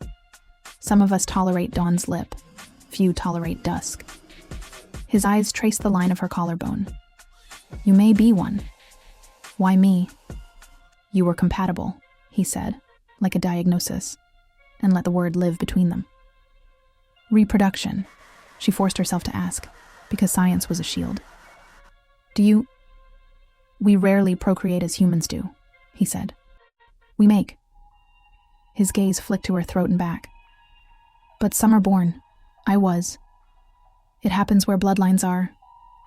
Some of us tolerate dawn's lip. Few tolerate dusk." His eyes traced the line of her collarbone. "You may be one." "Why me?" "You were compatible," he said, like a diagnosis, and let the word live between them. "Reproduction," she forced herself to ask, because science was a shield. "Do you—" "We rarely procreate as humans do," he said. "We make." His gaze flicked to her throat and back. "But some are born. I was. It happens where bloodlines are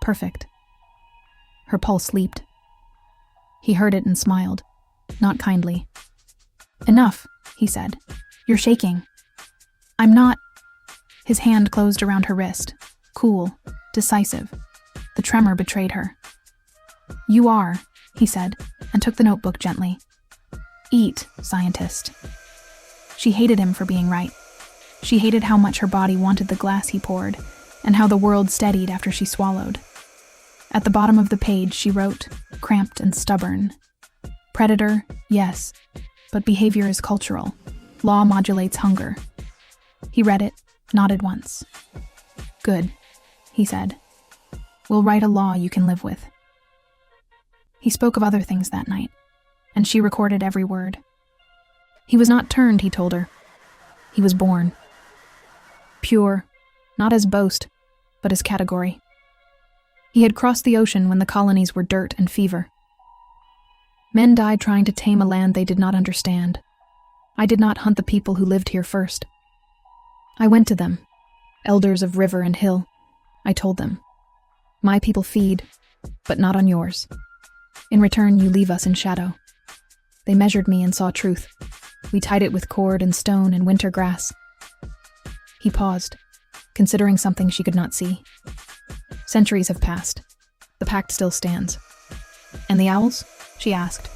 perfect." Her pulse leaped. He heard it and smiled, not kindly. "Enough," he said. "You're shaking." "I'm not." His hand closed around her wrist, cool, decisive. The tremor betrayed her. "You are," he said, and took the notebook gently. "Eat, scientist." She hated him for being right. She hated how much her body wanted the glass he poured, and how the world steadied after she swallowed. At the bottom of the page she wrote, cramped and stubborn, "Predator, yes, but behavior is cultural. Law modulates hunger." He read it, nodded once. "Good," he said. "We'll write a law you can live with." He spoke of other things that night, and she recorded every word. He was not turned, he told her. He was born. pure, not as boast, but as category. He had crossed the ocean when the colonies were dirt and fever. Men died trying to tame a land they did not understand. I did not hunt the people who lived here first. I went to them, elders of river and hill. I told them, my people feed, but not on yours. In return, you leave us in shadow. They measured me and saw truth. We tied it with cord and stone and winter grass. He paused, considering something she could not see. Centuries have passed. The pact still stands. And the owls? She asked,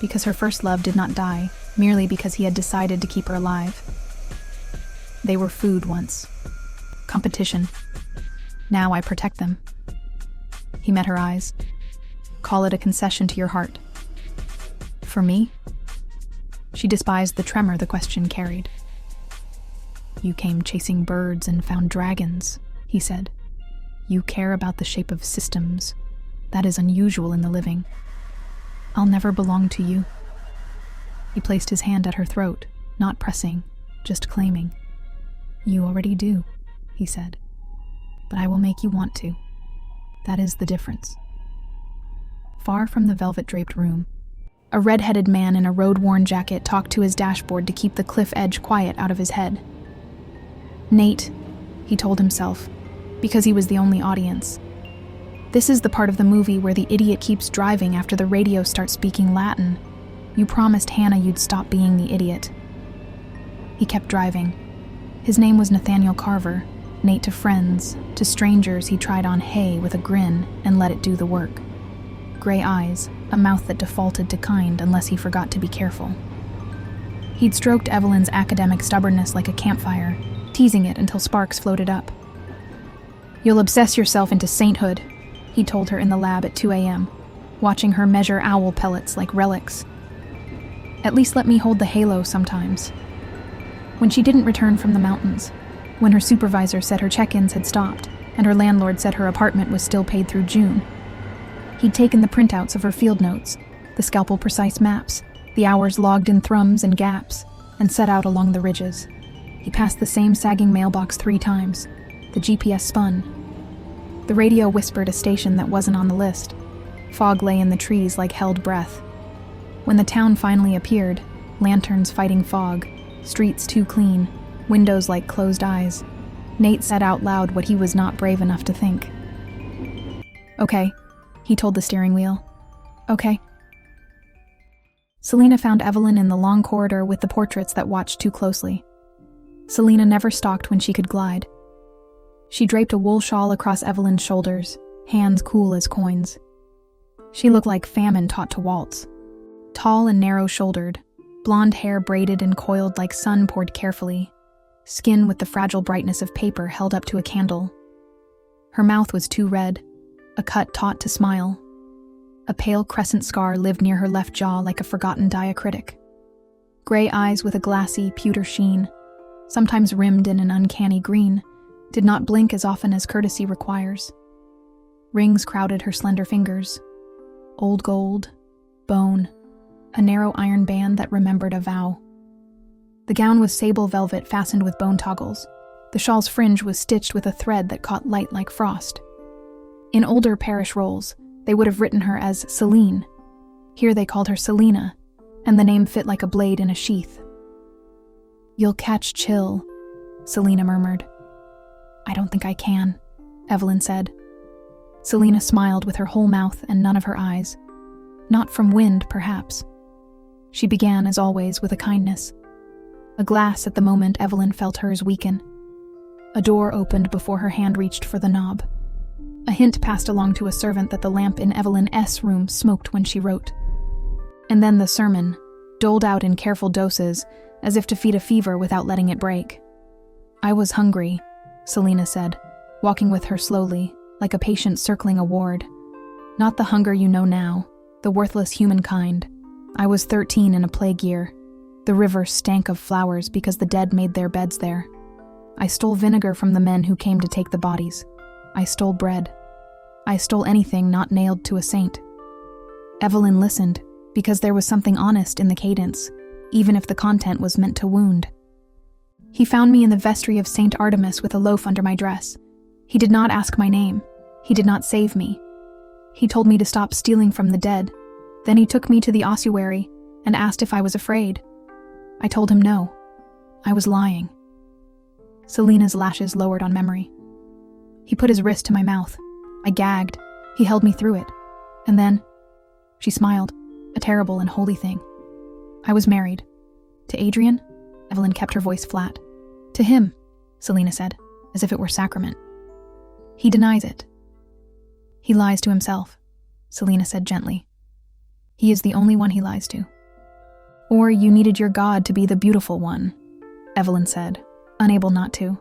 because her first love did not die, merely because he had decided to keep her alive. They were food once. Competition. Now I protect them. He met her eyes. Call it a concession to your heart. For me? She despised the tremor the question carried. You came chasing birds and found dragons, he said. You care about the shape of systems. That is unusual in the living. I'll never belong to you. He placed his hand at her throat, not pressing, just claiming. You already do, he said. But I will make you want to. That is the difference. Far from the velvet-draped room, a red-headed man in a road-worn jacket talked to his dashboard to keep the cliff edge quiet out of his head. Nate, he told himself, because he was the only audience. This is the part of the movie where the idiot keeps driving after the radio starts speaking Latin. You promised Hannah you'd stop being the idiot. He kept driving. His name was Nathaniel Carver. Nate to friends, to strangers he tried on hay with a grin and let it do the work. Gray eyes, a mouth that defaulted to kind unless he forgot to be careful. He'd stroked Evelyn's academic stubbornness like a campfire, teasing it until sparks floated up. You'll obsess yourself into sainthood, he told her in the lab at 2 a.m., watching her measure owl pellets like relics. At least let me hold the halo sometimes. When she didn't return from the mountains, when her supervisor said her check-ins had stopped, and her landlord said her apartment was still paid through June, he'd taken the printouts of her field notes, the scalpel-precise maps, the hours logged in thrums and gaps, and set out along the ridges. He passed the same sagging mailbox 3 times. The GPS spun. The radio whispered a station that wasn't on the list. Fog lay in the trees like held breath. When the town finally appeared, lanterns fighting fog, streets too clean, windows like closed eyes, Nate said out loud what he was not brave enough to think. Okay, he told the steering wheel. Okay. Selena found Evelyn in the long corridor with the portraits that watched too closely. Selena never stalked when she could glide. She draped a wool shawl across Evelyn's shoulders, hands cool as coins. She looked like famine taught to waltz. Tall and narrow-shouldered, blonde hair braided and coiled like sun poured carefully, skin with the fragile brightness of paper held up to a candle. Her mouth was too red, a cut taught to smile. A pale crescent scar lived near her left jaw like a forgotten diacritic. Gray eyes with a glassy, pewter sheen, sometimes rimmed in an uncanny green, did not blink as often as courtesy requires. Rings crowded her slender fingers. Old gold, bone, a narrow iron band that remembered a vow. The gown was sable velvet fastened with bone toggles. The shawl's fringe was stitched with a thread that caught light like frost. In older parish rolls, they would have written her as Celine. Here they called her Selena, and the name fit like a blade in a sheath. You'll catch chill, Selena murmured. I don't think I can, Evelyn said. Selena smiled with her whole mouth and none of her eyes. Not from wind, perhaps. She began, as always, with a kindness. A glass at the moment Evelyn felt hers weaken. A door opened before her hand reached for the knob. A hint passed along to a servant that the lamp in Evelyn S. room smoked when she wrote. And then the sermon, doled out in careful doses, as if to feed a fever without letting it break. I was hungry, Selena said, walking with her slowly, like a patient circling a ward. Not the hunger you know now, the worthless humankind. I was 13 in a plague year. The river stank of flowers because the dead made their beds there. I stole vinegar from the men who came to take the bodies. I stole bread. I stole anything not nailed to a saint. Evelyn listened, because there was something honest in the cadence, even if the content was meant to wound. He found me in the vestry of St. Artemis with a loaf under my dress. He did not ask my name. He did not save me. He told me to stop stealing from the dead. Then he took me to the ossuary and asked if I was afraid. I told him no. I was lying. Selena's lashes lowered on memory. He put his wrist to my mouth. I gagged. He held me through it. And then, she smiled, a terrible and holy thing. I was married. To Adrian? Evelyn kept her voice flat. To him, Selena said, as if it were sacrament. He denies it. He lies to himself, Selena said gently. He is the only one he lies to. Or you needed your God to be the beautiful one, Evelyn said, unable not to.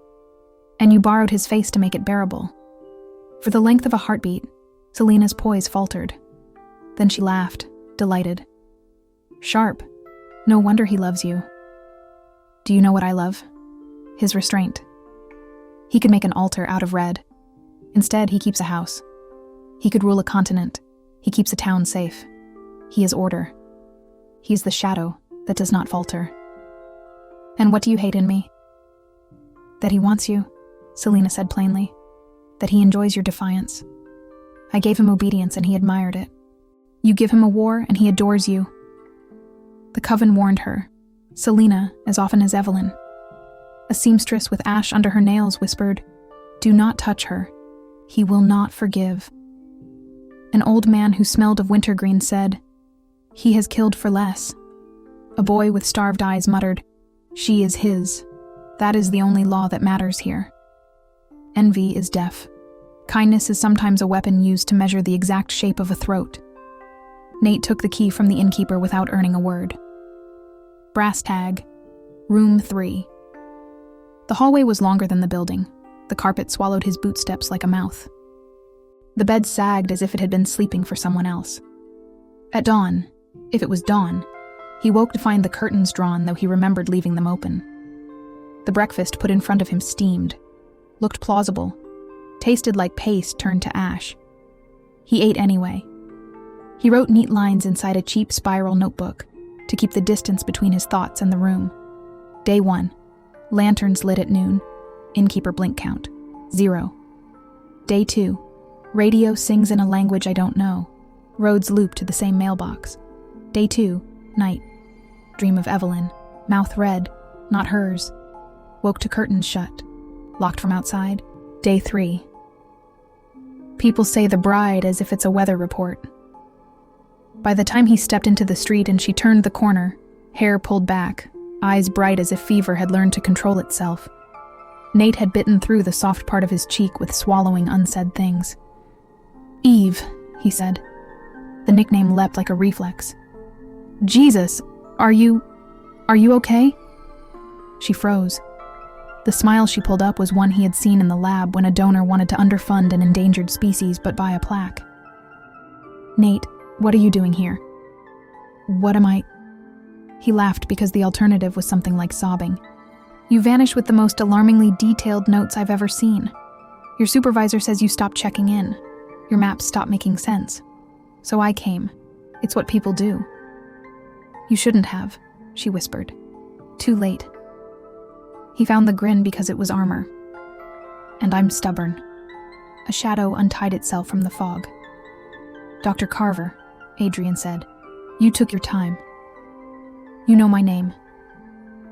And you borrowed his face to make it bearable. For the length of a heartbeat, Selena's poise faltered. Then she laughed, delighted. Sharp. No wonder he loves you. Do you know what I love? His restraint. He could make an altar out of red. Instead, he keeps a house. He could rule a continent. He keeps a town safe. He is order. He is the shadow that does not falter. And what do you hate in me? That he wants you, Selena said plainly. That he enjoys your defiance. I gave him obedience and he admired it. You give him a war and he adores you. The coven warned her. Selena, as often as Evelyn. A seamstress with ash under her nails whispered, "Do not touch her. He will not forgive." An old man who smelled of wintergreen said, "He has killed for less." A boy with starved eyes muttered, "She is his. That is the only law that matters here." Envy is deaf. Kindness is sometimes a weapon used to measure the exact shape of a throat. Nate took the key from the innkeeper without earning a word. Brass tag, room 3. The hallway was longer than the building. The carpet swallowed his bootsteps like a mouth. The bed sagged as if it had been sleeping for someone else. At dawn, if it was dawn, he woke to find the curtains drawn, though he remembered leaving them open. The breakfast put in front of him steamed, looked plausible, tasted like paste turned to ash. He ate anyway. He wrote neat lines inside a cheap spiral notebook to keep the distance between his thoughts and the room. Day 1, lanterns lit at noon, innkeeper blink count, 0. Day 2, radio sings in a language I don't know, roads loop to the same mailbox. Day 2, night, dream of Evelyn, mouth red, not hers, woke to curtains shut, locked from outside. Day 3. People say the bride as if it's a weather report. By the time he stepped into the street and she turned the corner, hair pulled back, eyes bright as if fever had learned to control itself, Nate had bitten through the soft part of his cheek with swallowing unsaid things. "Eve," he said. The nickname leapt like a reflex. "Jesus, are you okay?" She froze. The smile she pulled up was one he had seen in the lab when a donor wanted to underfund an endangered species but buy a plaque. "Nate, what are you doing here?" "What am I?" He laughed because the alternative was something like sobbing. "You vanish with the most alarmingly detailed notes I've ever seen. Your supervisor says you stopped checking in. Your maps stopped making sense. So I came. It's what people do." "You shouldn't have," she whispered. "Too late." He found the grin because it was armor. "And I'm stubborn." A shadow untied itself from the fog. "Dr. Carver," Adrian said, "you took your time. You know my name."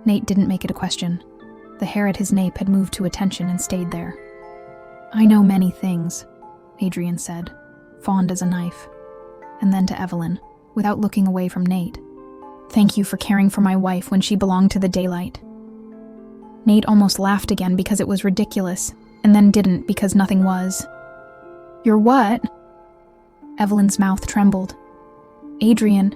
Nate didn't make it a question. The hair at his nape had moved to attention and stayed there. "I know many things," Adrian said, fond as a knife. And then to Evelyn, without looking away from Nate. "Thank you for caring for my wife when she belonged to the daylight." Nate almost laughed again because it was ridiculous, and then didn't because nothing was. "You're what?" Evelyn's mouth trembled. "Adrian."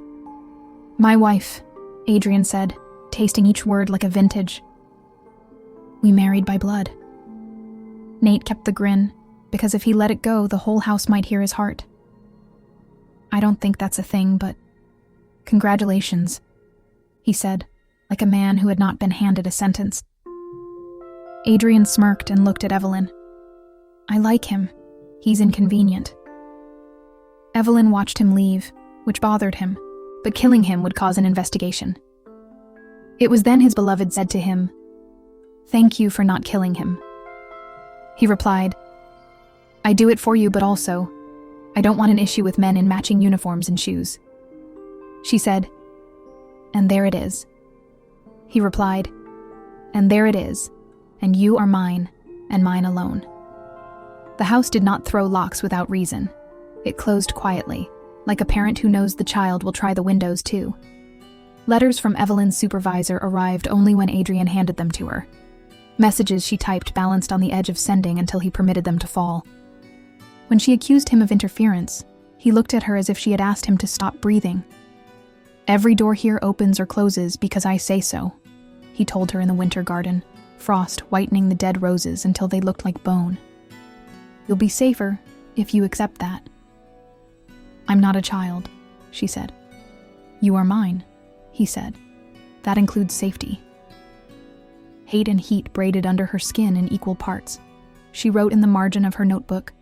"My wife," Adrian said, tasting each word like a vintage. "We married by blood." Nate kept the grin, because if he let it go, the whole house might hear his heart. "I don't think that's a thing, but congratulations," he said, like a man who had not been handed a sentence. Adrian smirked and looked at Evelyn. "I like him. He's inconvenient." Evelyn watched him leave, which bothered him, but killing him would cause an investigation. It was then his beloved said to him, Thank you for not killing him. He replied, I do it for you, but also, I don't want an issue with men in matching uniforms and shoes. She said, and there it is. He replied, and there it is, and you are mine, and mine alone. The house did not throw locks without reason. It closed quietly, like a parent who knows the child will try the windows too. Letters from Evelyn's supervisor arrived only when Adrian handed them to her. Messages she typed balanced on the edge of sending until he permitted them to fall. When she accused him of interference, he looked at her as if she had asked him to stop breathing. Every door here opens or closes because I say so, he told her in the winter garden, frost whitening the dead roses until they looked like bone. You'll be safer if you accept that. I'm not a child, she said. You are mine, he said. That includes safety. Hate and heat braided under her skin in equal parts. She wrote in the margin of her notebook,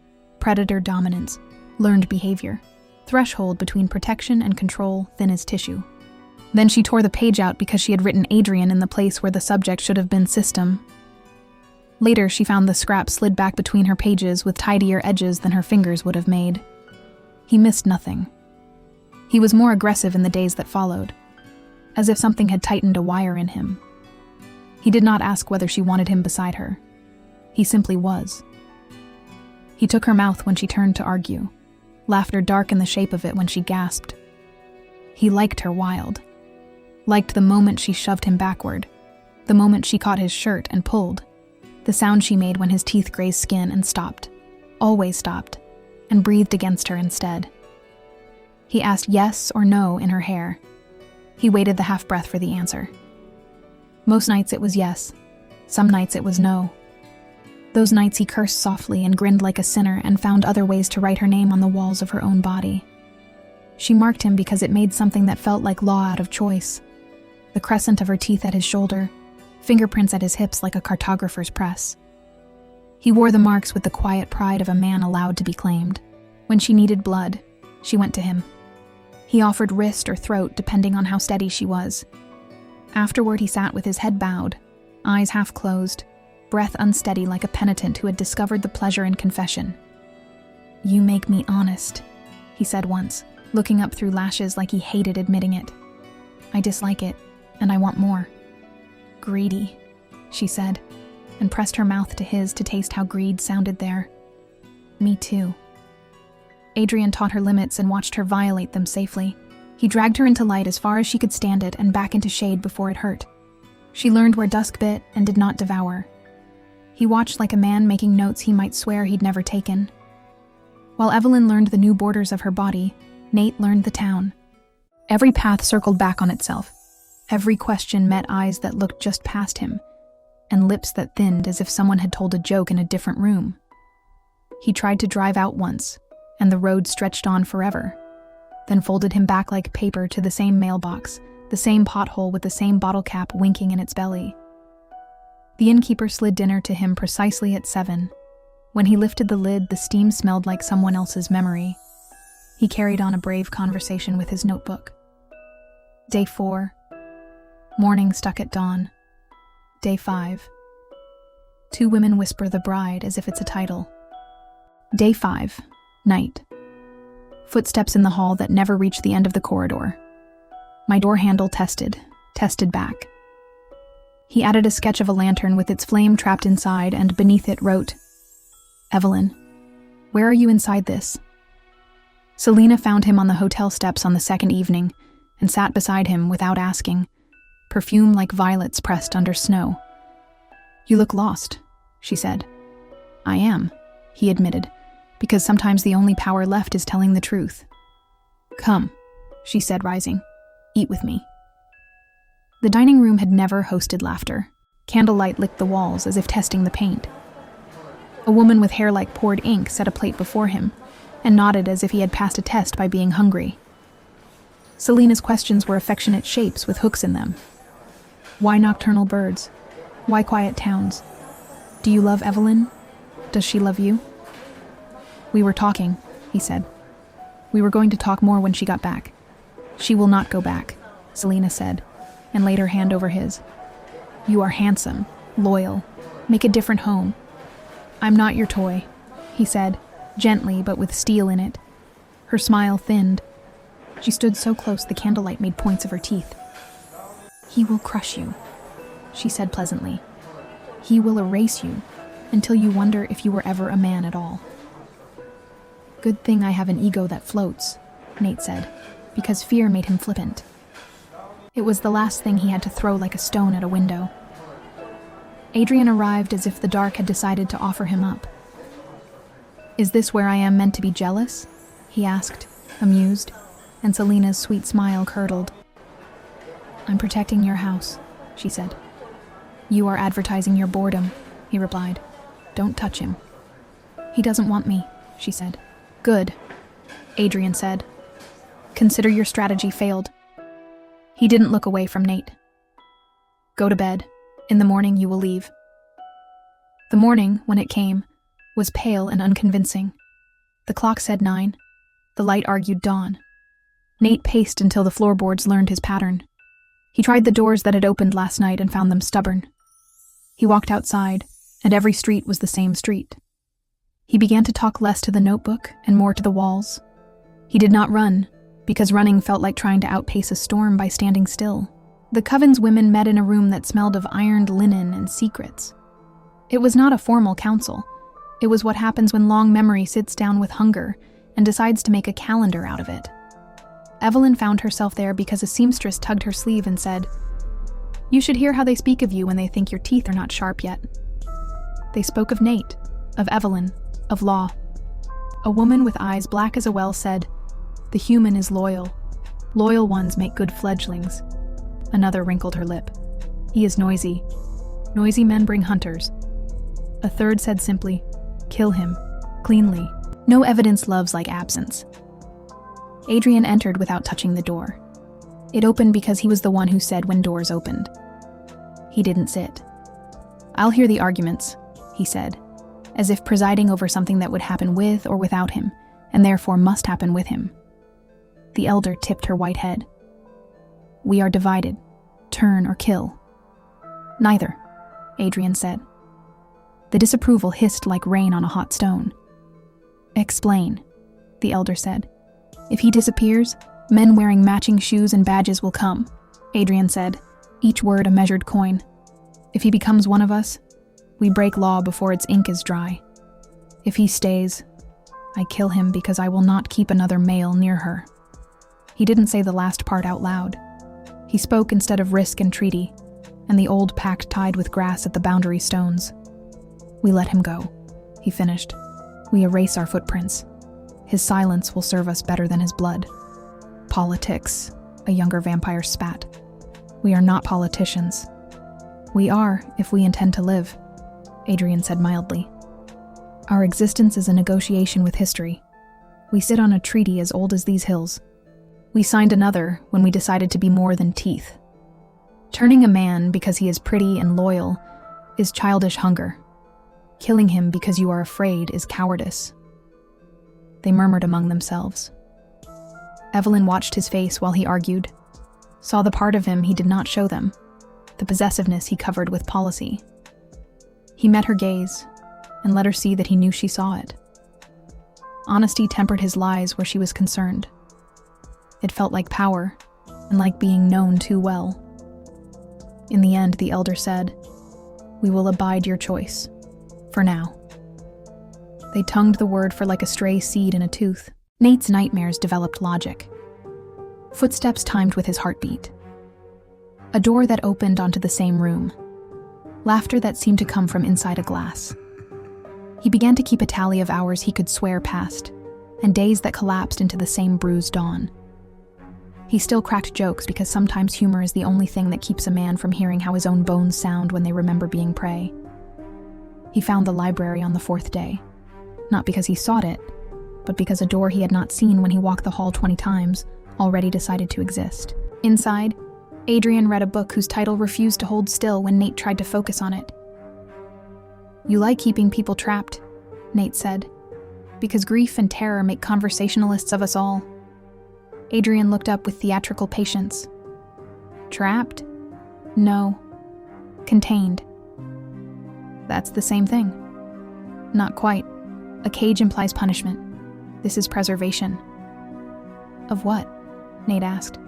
predator dominance, learned behavior, threshold between protection and control thin as tissue. Then she tore the page out because she had written Adrian in the place where the subject should have been system. Later, she found the scrap slid back between her pages with tidier edges than her fingers would have made. He missed nothing. He was more aggressive in the days that followed, as if something had tightened a wire in him. He did not ask whether she wanted him beside her. He simply was. He took her mouth when she turned to argue, laughter dark in the shape of it when she gasped. He liked her wild. Liked the moment she shoved him backward, the moment she caught his shirt and pulled, the sound she made when his teeth grazed skin and stopped, always stopped, and breathed against her instead. He asked yes or no in her hair. He waited the half-breath for the answer. Most nights it was yes. Some nights it was no. Those nights he cursed softly and grinned like a sinner and found other ways to write her name on the walls of her own body. She marked him because it made something that felt like law out of choice. The crescent of her teeth at his shoulder, fingerprints at his hips like a cartographer's press. He wore the marks with the quiet pride of a man allowed to be claimed. When she needed blood, she went to him. He offered wrist or throat depending on how steady she was. Afterward, he sat with his head bowed, eyes half closed, breath unsteady like a penitent who had discovered the pleasure in confession. You make me honest, he said once, looking up through lashes like he hated admitting it. I dislike it, and I want more. Greedy, she said, and pressed her mouth to his to taste how greed sounded there. Me too. Adrian taught her limits and watched her violate them safely. He dragged her into light as far as she could stand it and back into shade before it hurt. She learned where dusk bit and did not devour. He watched like a man making notes he might swear he'd never taken. While Evelyn learned the new borders of her body, Nate learned the town. Every path circled back on itself. Every question met eyes that looked just past him, and lips that thinned as if someone had told a joke in a different room. He tried to drive out once, and the road stretched on forever, then folded him back like paper to the same mailbox, the same pothole with the same bottle cap winking in its belly. The innkeeper slid dinner to him precisely at 7. When he lifted the lid, the steam smelled like someone else's memory. He carried on a brave conversation with his notebook. Day 4. Morning stuck at dawn. Day 5. 2 women whisper the bride as if it's a title. Day 5. Night. Footsteps in the hall that never reached the end of the corridor. My door handle tested back. He added a sketch of a lantern with its flame trapped inside, and beneath it wrote, Evelyn, where are you inside this? Selena found him on the hotel steps on the second evening and sat beside him without asking, perfume like violets pressed under snow. You look lost, she said. I am, he admitted, because sometimes the only power left is telling the truth. Come, she said, rising. Eat with me. The dining room had never hosted laughter. Candlelight licked the walls as if testing the paint. A woman with hair like poured ink set a plate before him and nodded as if he had passed a test by being hungry. Selena's questions were affectionate shapes with hooks in them. Why nocturnal birds? Why quiet towns? Do you love Evelyn? Does she love you? We were talking, he said. We were going to talk more when she got back. She will not go back, Selena said, and laid her hand over his. You are handsome, loyal, make a different home. I'm not your toy, he said, gently but with steel in it. Her smile thinned. She stood so close the candlelight made points of her teeth. He will crush you, she said pleasantly. He will erase you until you wonder if you were ever a man at all. Good thing I have an ego that floats, Nate said, because fear made him flippant. It was the last thing he had to throw like a stone at a window. Adrian arrived as if the dark had decided to offer him up. Is this where I am meant to be jealous? He asked, amused, and Selena's sweet smile curdled. I'm protecting your house, she said. You are advertising your boredom, he replied. Don't touch him. He doesn't want me, she said. Good, Adrian said. Consider your strategy failed. He didn't look away from Nate. Go to bed. In the morning you will leave. The morning, when it came, was pale and unconvincing. The clock said 9. The light argued dawn. Nate paced until the floorboards learned his pattern. He tried the doors that had opened last night and found them stubborn. He walked outside, and every street was the same street. He began to talk less to the notebook and more to the walls. He did not run, because running felt like trying to outpace a storm by standing still. The Coven's women met in a room that smelled of ironed linen and secrets. It was not a formal council. It was what happens when long memory sits down with hunger and decides to make a calendar out of it. Evelyn found herself there because a seamstress tugged her sleeve and said, "You should hear how they speak of you when they think your teeth are not sharp yet." They spoke of Nate, of Evelyn, of Law. A woman with eyes black as a well said, "The human is loyal. Loyal ones make good fledglings." Another wrinkled her lip. "He is noisy. Noisy men bring hunters." A third said simply, "Kill him, cleanly. No evidence loves like absence." Adrian entered without touching the door. It opened because he was the one who said when doors opened. He didn't sit. "I'll hear the arguments," he said, as if presiding over something that would happen with or without him, and therefore must happen with him. The elder tipped her white head. "We are divided. Turn or kill." "Neither," Adrian said. The disapproval hissed like rain on a hot stone. "Explain," the elder said. "If he disappears, men wearing matching shoes and badges will come," Adrian said, each word a measured coin. "If he becomes one of us, we break law before its ink is dry. If he stays, I kill him because I will not keep another male near her." He didn't say the last part out loud. He spoke instead of risk and treaty, and the old pact tied with grass at the boundary stones. "We let him go," he finished. "We erase our footprints. His silence will serve us better than his blood." "Politics," a younger vampire spat. "We are not politicians." "We are, if we intend to live," Adrian said mildly. "Our existence is a negotiation with history. We sit on a treaty as old as these hills. We signed another when we decided to be more than teeth. Turning a man because he is pretty and loyal is childish hunger. Killing him because you are afraid is cowardice." They murmured among themselves. Evelyn watched his face while he argued, saw the part of him he did not show them, the possessiveness he covered with policy. He met her gaze and let her see that he knew she saw it. Honesty tempered his lies where she was concerned. It felt like power, and like being known too well. In the end, the elder said, "We will abide your choice, for now." They tongued the word for like a stray seed in a tooth. Nate's nightmares developed logic. Footsteps timed with his heartbeat. A door that opened onto the same room. Laughter that seemed to come from inside a glass. He began to keep a tally of hours he could swear past, and days that collapsed into the same bruised dawn. He still cracked jokes because sometimes humor is the only thing that keeps a man from hearing how his own bones sound when they remember being prey. He found the library on the 4th day, not because he sought it, but because a door he had not seen when he walked the hall 20 times already decided to exist. Inside, Adrian read a book whose title refused to hold still when Nate tried to focus on it. "You like keeping people trapped," Nate said, "because grief and terror make conversationalists of us all." Adrian looked up with theatrical patience. "Trapped? No. Contained. That's the same thing. Not quite. A cage implies punishment. This is preservation. Of what? Nate asked,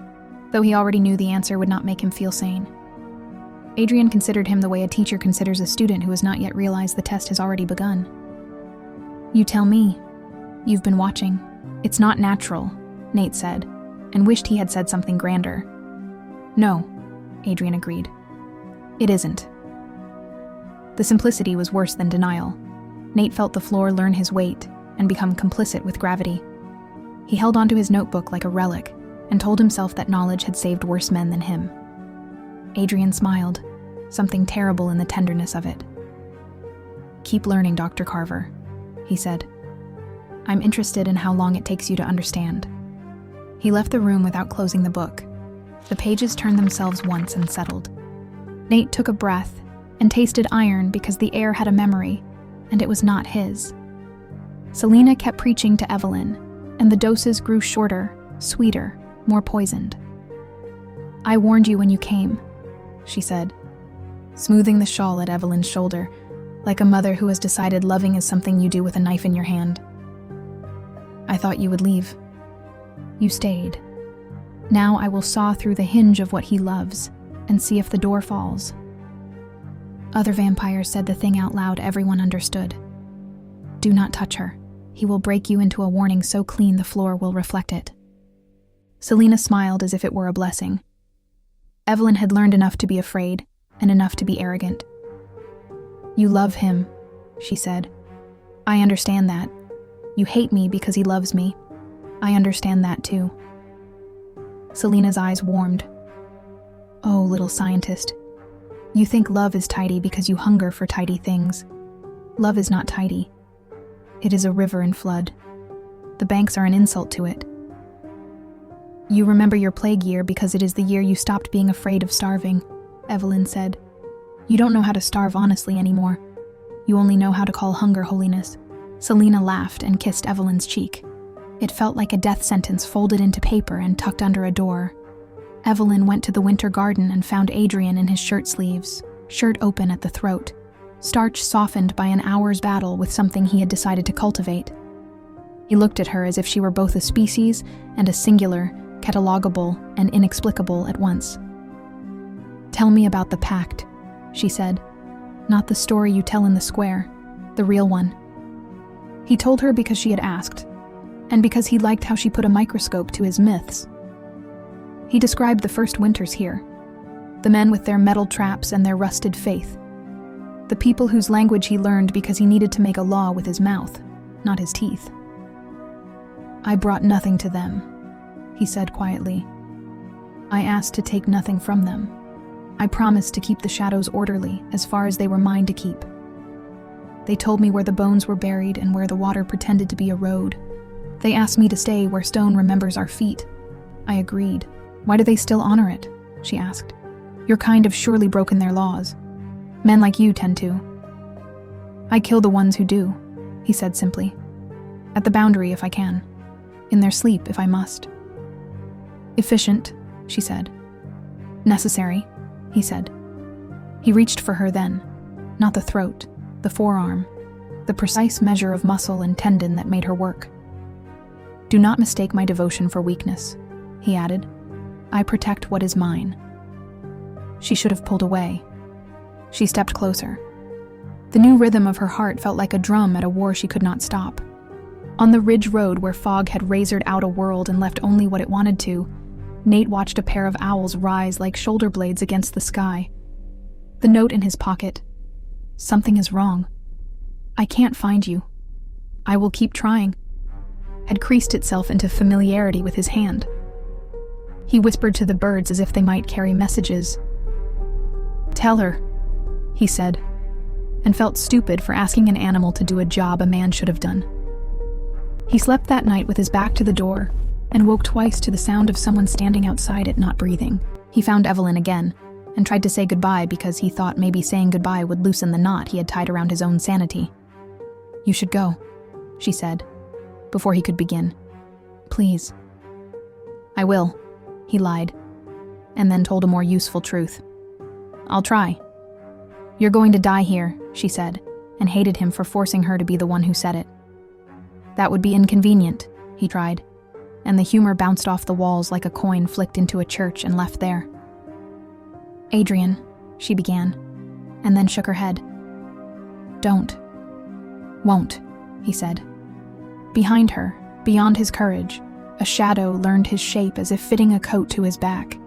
though he already knew the answer would not make him feel sane. Adrian considered him the way a teacher considers a student who has not yet realized the test has already begun. You tell me. You've been watching. It's not natural, Nate said, and wished he had said something grander. No, Adrian agreed. It isn't. The simplicity was worse than denial. Nate felt the floor learn his weight and become complicit with gravity. He held onto his notebook like a relic and told himself that knowledge had saved worse men than him. Adrian smiled, something terrible in the tenderness of it. Keep learning, Dr. Carver, he said. I'm interested in how long it takes you to understand. He left the room without closing the book. The pages turned themselves once and settled. Nate took a breath and tasted iron because the air had a memory, and it was not his. Selena kept preaching to Evelyn, and the doses grew shorter, sweeter, more poisoned. I warned you when you came, she said, smoothing the shawl at Evelyn's shoulder, like a mother who has decided loving is something you do with a knife in your hand. I thought you would leave. You stayed. Now I will saw through the hinge of what he loves and see if the door falls. Other vampires said the thing out loud everyone understood. Do not touch her. He will break you into a warning so clean the floor will reflect it. Selena smiled as if it were a blessing. Evelyn had learned enough to be afraid and enough to be arrogant. You love him, she said. I understand that. You hate me because he loves me. I understand that too. Selena's eyes warmed. Oh, little scientist. You think love is tidy because you hunger for tidy things. Love is not tidy. It is a river in flood. The banks are an insult to it. You remember your plague year because it is the year you stopped being afraid of starving, Evelyn said. You don't know how to starve honestly anymore. You only know how to call hunger holiness. Selena laughed and kissed Evelyn's cheek. It felt like a death sentence folded into paper and tucked under a door. Evelyn went to the winter garden and found Adrian in his shirt sleeves, shirt open at the throat, starch softened by an hour's battle with something he had decided to cultivate. He looked at her as if she were both a species and a singular, catalogable and inexplicable at once. Tell me about the pact, she said. Not the story you tell in the square, the real one. He told her because she had asked, and because he liked how she put a microscope to his myths. He described the first winters here, the men with their metal traps and their rusted faith, the people whose language he learned because he needed to make a law with his mouth, not his teeth. I brought nothing to them, he said quietly. I asked to take nothing from them. I promised to keep the shadows orderly as far as they were mine to keep. They told me where the bones were buried and where the water pretended to be a road. They asked me to stay where stone remembers our feet. I agreed. Why do they still honor it? She asked. Your kind have surely broken their laws. Men like you tend to. I kill the ones who do, he said simply. At the boundary if I can. In their sleep if I must. Efficient, she said. Necessary, he said. He reached for her then, not the throat, the forearm, the precise measure of muscle and tendon that made her work. Do not mistake my devotion for weakness, he added. I protect what is mine. She should have pulled away. She stepped closer. The new rhythm of her heart felt like a drum at a war she could not stop. On the ridge road where fog had razored out a world and left only what it wanted to, Nate watched a pair of owls rise like shoulder blades against the sky. The note in his pocket. Something is wrong. I can't find you. I will keep trying. Had creased itself into familiarity with his hand. He whispered to the birds as if they might carry messages. Tell her, he said, and felt stupid for asking an animal to do a job a man should have done. He slept that night with his back to the door and woke twice to the sound of someone standing outside it not breathing. He found Evelyn again and tried to say goodbye because he thought maybe saying goodbye would loosen the knot he had tied around his own sanity. You should go, she said, before he could begin. Please. I will, he lied, and then told a more useful truth. I'll try. You're going to die here, she said, and hated him for forcing her to be the one who said it. That would be inconvenient, he tried, and the humor bounced off the walls like a coin flicked into a church and left there. Adrian, she began, and then shook her head. Don't. Won't, he said. Behind her, beyond his courage, a shadow learned his shape as if fitting a coat to his back.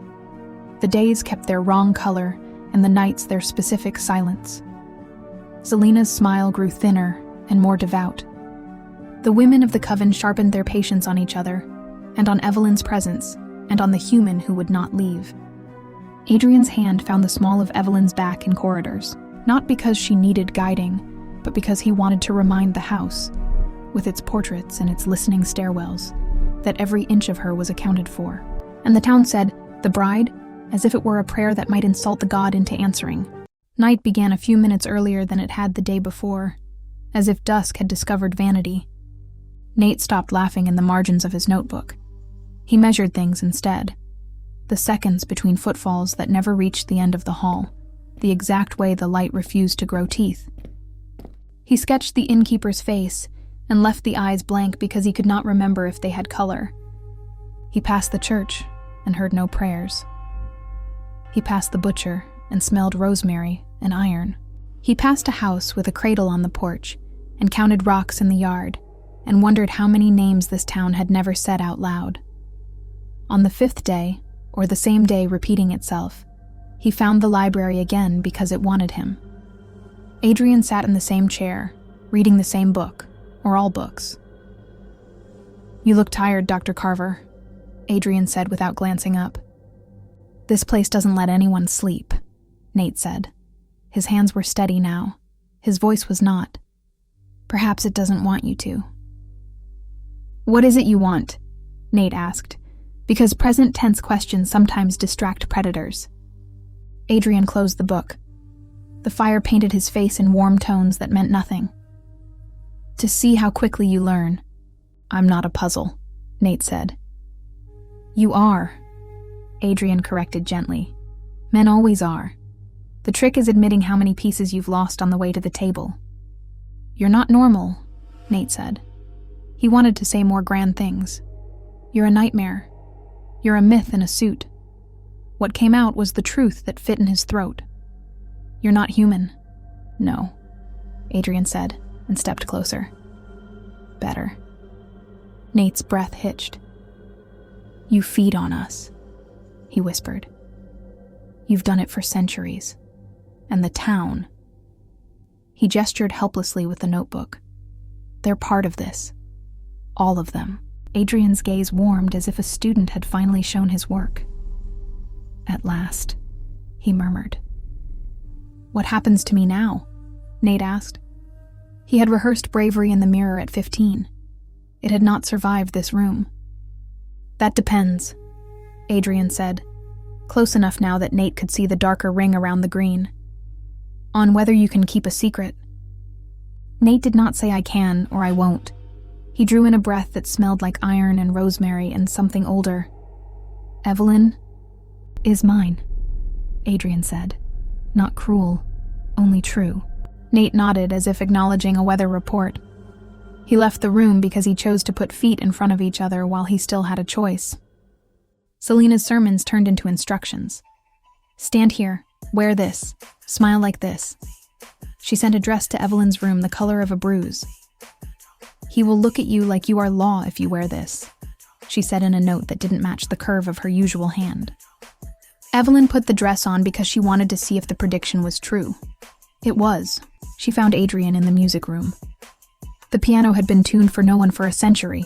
The days kept their wrong color, and the nights their specific silence. Selena's smile grew thinner and more devout. The women of the coven sharpened their patience on each other, and on Evelyn's presence, and on the human who would not leave. Adrian's hand found the small of Evelyn's back in corridors, not because she needed guiding, but because he wanted to remind the house, with its portraits and its listening stairwells, that every inch of her was accounted for. And the town said, "The bride," as if it were a prayer that might insult the god into answering. Night began a few minutes earlier than it had the day before, as if dusk had discovered vanity. Nate stopped laughing in the margins of his notebook. He measured things instead. The seconds between footfalls that never reached the end of the hall, the exact way the light refused to grow teeth. He sketched the innkeeper's face and left the eyes blank because he could not remember if they had color. He passed the church and heard no prayers. He passed the butcher and smelled rosemary and iron. He passed a house with a cradle on the porch and counted rocks in the yard and wondered how many names this town had never said out loud. On the 5th day, or the same day repeating itself, he found the library again because it wanted him. Adrian sat in the same chair, reading the same book, or all books. "You look tired, Dr. Carver," Adrian said without glancing up. "This place doesn't let anyone sleep," Nate said. His hands were steady now. His voice was not. "Perhaps it doesn't want you to." "What is it you want?" Nate asked, because present tense questions sometimes distract predators. Adrian closed the book. The fire painted his face in warm tones that meant nothing. "To see how quickly you learn." "I'm not a puzzle," Nate said. "You are," Adrian corrected gently. "Men always are. The trick is admitting how many pieces you've lost on the way to the table." "You're not normal," Nate said. He wanted to say more grand things. "You're a nightmare. You're a myth in a suit." What came out was the truth that fit in his throat. "You're not human." "No," Adrian said, and stepped closer. "Better." Nate's breath hitched. "You feed on us," he whispered. "You've done it for centuries. And the town." He gestured helplessly with the notebook. "They're part of this. All of them." Adrian's gaze warmed as if a student had finally shown his work. "At last," he murmured. "What happens to me now?" Nate asked. He had rehearsed bravery in the mirror at 15. It had not survived this room. "That depends," Adrian said, close enough now that Nate could see the darker ring around the green. "On whether you can keep a secret." Nate did not say "I can" or "I won't." He drew in a breath that smelled like iron and rosemary and something older. "Evelyn is mine," Adrian said. "Not cruel, only true." Nate nodded as if acknowledging a weather report. He left the room because he chose to put feet in front of each other while he still had a choice. Selena's sermons turned into instructions. "Stand here, wear this, smile like this." She sent a dress to Evelyn's room the color of a bruise. "He will look at you like you are law if you wear this," she said in a note that didn't match the curve of her usual hand. Evelyn put the dress on because she wanted to see if the prediction was true. It was. She found Adrian in the music room. The piano had been tuned for no one for a century.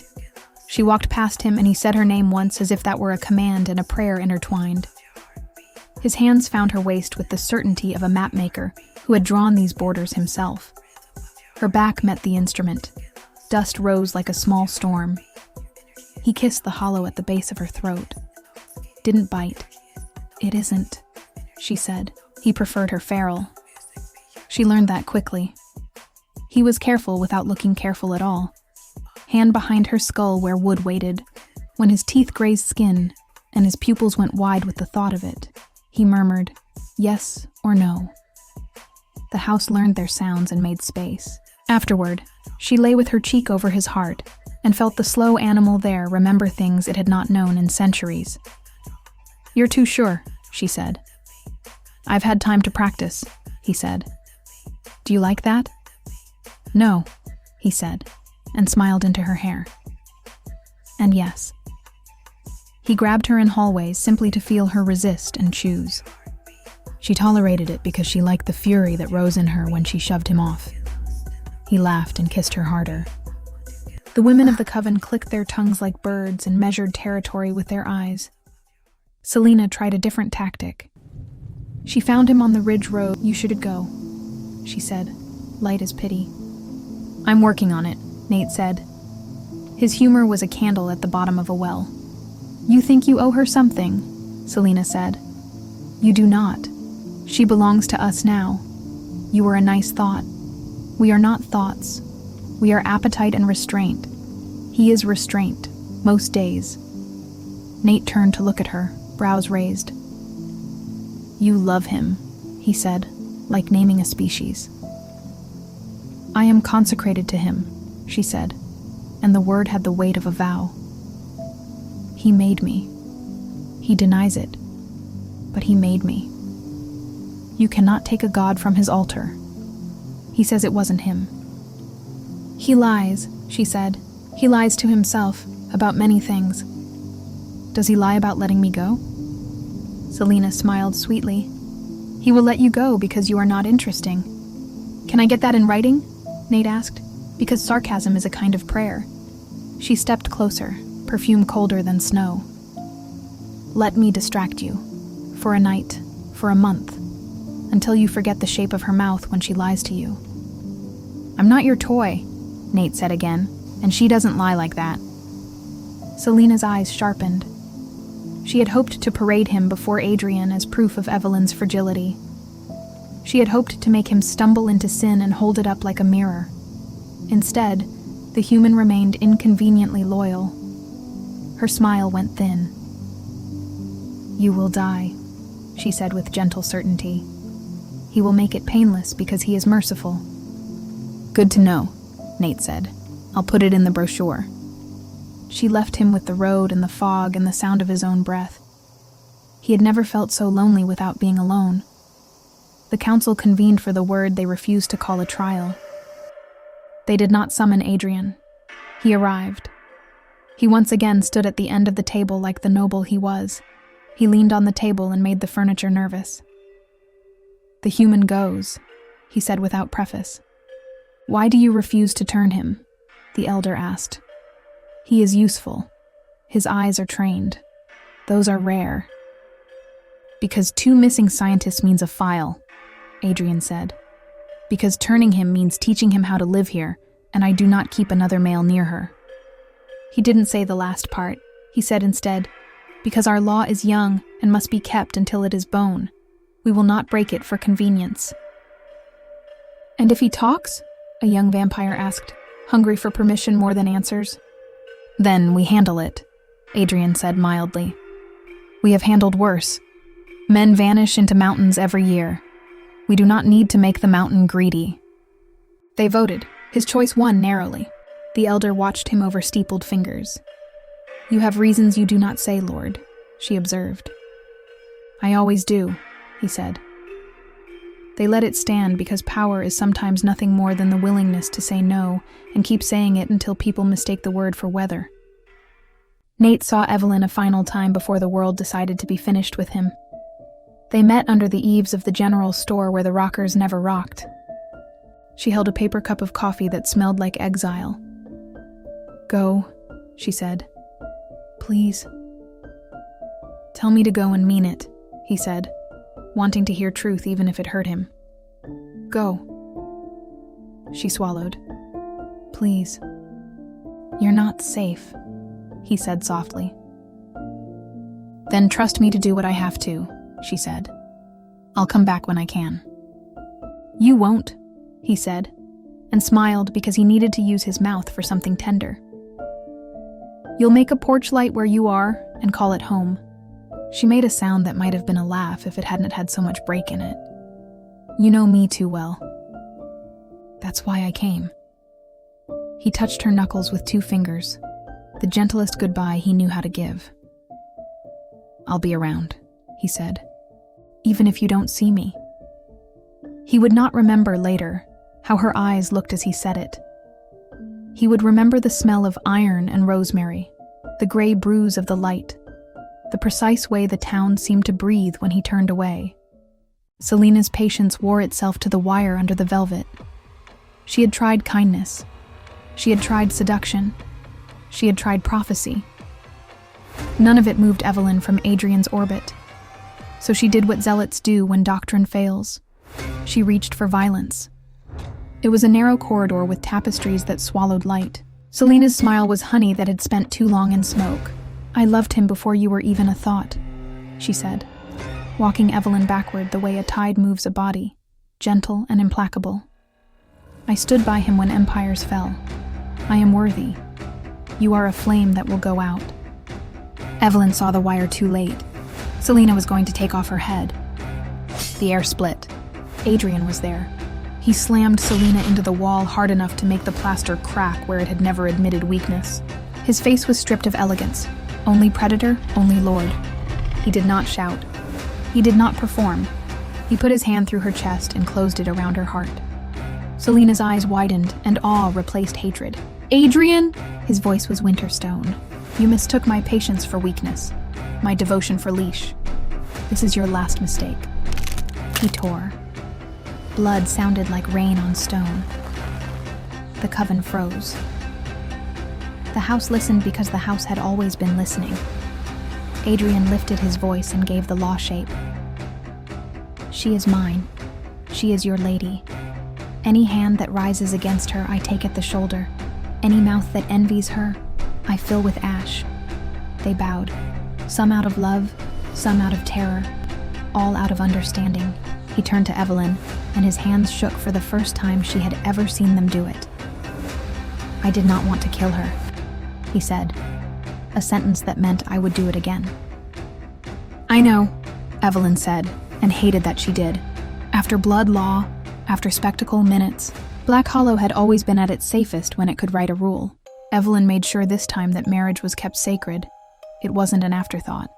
She walked past him and he said her name once as if that were a command and a prayer intertwined. His hands found her waist with the certainty of a mapmaker who had drawn these borders himself. Her back met the instrument. Dust rose like a small storm. He kissed the hollow at the base of her throat. Didn't bite. "It isn't," she said. He preferred her feral. She learned that quickly. He was careful without looking careful at all. Hand behind her skull where wood waited, when his teeth grazed skin and his pupils went wide with the thought of it, he murmured, "Yes or no." the house learned their sounds and made space. Afterward, she lay with her cheek over his heart and felt the slow animal there remember things it had not known in centuries. "You're too sure," she said. "I've had time to practice," he said. "Do you like that?" "No," he said, and smiled into her hair. "And yes." He grabbed her in hallways simply to feel her resist and choose. She tolerated it because she liked the fury that rose in her when she shoved him off. He laughed and kissed her harder. The women of the coven clicked their tongues like birds and measured territory with their eyes. Selena tried a different tactic. She found him on the ridge road. "You should go," she said, light as pity. "I'm working on it," Nate said. His humor was a candle at the bottom of a well. "You think you owe her something," Selena said. "You do not. She belongs to us now. You were a nice thought. We are not thoughts. We are appetite and restraint. He is restraint, most days." Nate turned to look at her, brows raised. "You love him," he said, like naming a species. "I am consecrated to him," she said, and the word had the weight of a vow. "He made me. He denies it, but he made me. You cannot take a god from his altar. He says it wasn't him." "He lies," she said. "He lies to himself about many things." "Does he lie about letting me go?" Selena smiled sweetly. "He will let you go because you are not interesting." "Can I get that in writing?" Nate asked, because sarcasm is a kind of prayer. She stepped closer, perfume colder than snow. "Let me distract you. For a night, for a month, until you forget the shape of her mouth when she lies to you." "I'm not your toy," Nate said again, "and she doesn't lie like that." Selena's eyes sharpened. She had hoped to parade him before Adrian as proof of Evelyn's fragility. She had hoped to make him stumble into sin and hold it up like a mirror. Instead, the human remained inconveniently loyal. Her smile went thin. "You will die," she said with gentle certainty. "He will make it painless because he is merciful." "Good to know," Nate said. "I'll put it in the brochure." She left him with the road and the fog and the sound of his own breath. He had never felt so lonely without being alone. The council convened for the word they refused to call a trial. They did not summon Adrian. He arrived. He once again stood at the end of the table like the noble he was. He leaned on the table and made the furniture nervous. "The human goes," he said without preface. "Why do you refuse to turn him?" the elder asked. "He is useful. His eyes are trained. Those are rare." "Because 2 missing scientists means a file," Adrian said. "Because turning him means teaching him how to live here, and I do not keep another male near her." He didn't say the last part. He said instead, "Because our law is young and must be kept until it is bone. We will not break it for convenience." "And if he talks?" a young vampire asked, hungry for permission more than answers. "Then we handle it," Adrian said mildly. "We have handled worse. Men vanish into mountains every year. We do not need to make the mountain greedy." They voted. His choice won narrowly. The elder watched him over steepled fingers. "You have reasons you do not say, Lord," she observed. "I always do," he said. They let it stand because power is sometimes nothing more than the willingness to say no and keep saying it until people mistake the word for weather. Nate saw Evelyn a final time before the world decided to be finished with him. They met under the eaves of the general store where the rockers never rocked. She held a paper cup of coffee that smelled like exile. "Go," she said. "Please." "Tell me to go and mean it," he said, wanting to hear truth even if it hurt him. "Go." She swallowed. "Please." "You're not safe," he said softly. "Then trust me to do what I have to," she said. "I'll come back when I can." "You won't," he said, and smiled because he needed to use his mouth for something tender. "You'll make a porch light where you are and call it home." She made a sound that might have been a laugh if it hadn't had so much break in it. You know me too well. That's why I came. He touched her knuckles with 2 fingers, the gentlest goodbye he knew how to give. I'll be around, he said, even if you don't see me. He would not remember later how her eyes looked as he said it. He would remember the smell of iron and rosemary, the gray bruise of the light, the precise way the town seemed to breathe when he turned away. Selena's patience wore itself to the wire under the velvet. She had tried kindness. She had tried seduction. She had tried prophecy. None of it moved Evelyn from Adrian's orbit. So she did what zealots do when doctrine fails. She reached for violence. It was a narrow corridor with tapestries that swallowed light. Selena's smile was honey that had spent too long in smoke. I loved him before you were even a thought, she said, walking Evelyn backward the way a tide moves a body, gentle and implacable. I stood by him when empires fell. I am worthy. You are a flame that will go out. Evelyn saw the wire too late. Selena was going to take off her head. The air split. Adrian was there. He slammed Selena into the wall hard enough to make the plaster crack where it had never admitted weakness. His face was stripped of elegance. Only predator, only lord. He did not shout. He did not perform. He put his hand through her chest and closed it around her heart. Selena's eyes widened, and awe replaced hatred. Adrian! His voice was winterstone. You mistook my patience for weakness, my devotion for leash. This is your last mistake. He tore. Blood sounded like rain on stone. The coven froze. The house listened because the house had always been listening. Adrian lifted his voice and gave the law shape. She is mine. She is your lady. Any hand that rises against her, I take at the shoulder. Any mouth that envies her, I fill with ash. They bowed, some out of love, some out of terror, all out of understanding. He turned to Evelyn, and his hands shook for the first time she had ever seen them do it. I did not want to kill her, he said, a sentence that meant I would do it again. I know, Evelyn said, and hated that she did. After blood law, after spectacle minutes, Black Hollow had always been at its safest when it could write a rule. Evelyn made sure this time that marriage was kept sacred. It wasn't an afterthought.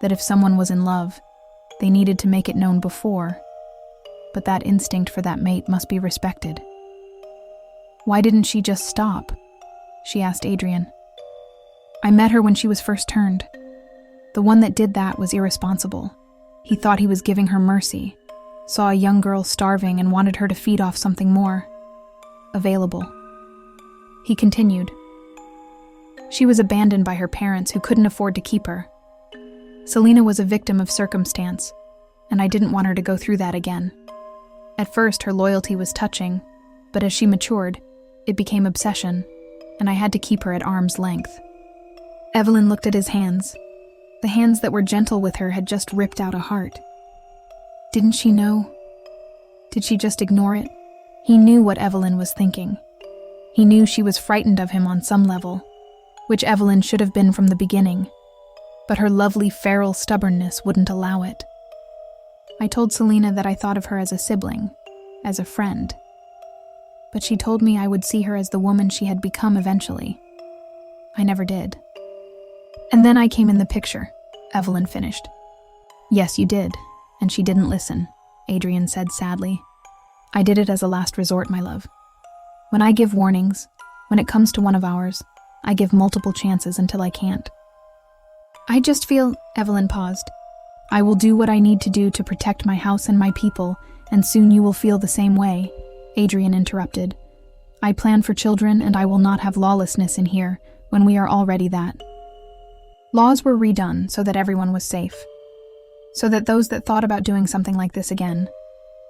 That if someone was in love, they needed to make it known before, but that instinct for that mate must be respected. Why didn't she just stop? She asked Adrian. I met her when she was first turned. The one that did that was irresponsible. He thought he was giving her mercy, saw a young girl starving and wanted her to feed off something more available. He continued. She was abandoned by her parents who couldn't afford to keep her. Selena was a victim of circumstance, and I didn't want her to go through that again. At first, her loyalty was touching, but as she matured, it became obsession, and I had to keep her at arm's length. Evelyn looked at his hands. The hands that were gentle with her had just ripped out a heart. Didn't she know? Did she just ignore it? He knew what Evelyn was thinking. He knew she was frightened of him on some level, which Evelyn should have been from the beginning, but her lovely feral stubbornness wouldn't allow it. I told Selena that I thought of her as a sibling, as a friend, but she told me I would see her as the woman she had become eventually. I never did. And then I came in the picture, Evelyn finished. Yes, you did, and she didn't listen, Adrian said sadly. I did it as a last resort, my love. When I give warnings, when it comes to one of ours, I give multiple chances until I can't. I just feel, Evelyn paused. I will do what I need to do to protect my house and my people, and soon you will feel the same way, Adrian interrupted. I plan for children, and I will not have lawlessness in here when we are already that. Laws were redone so that everyone was safe, so that those that thought about doing something like this again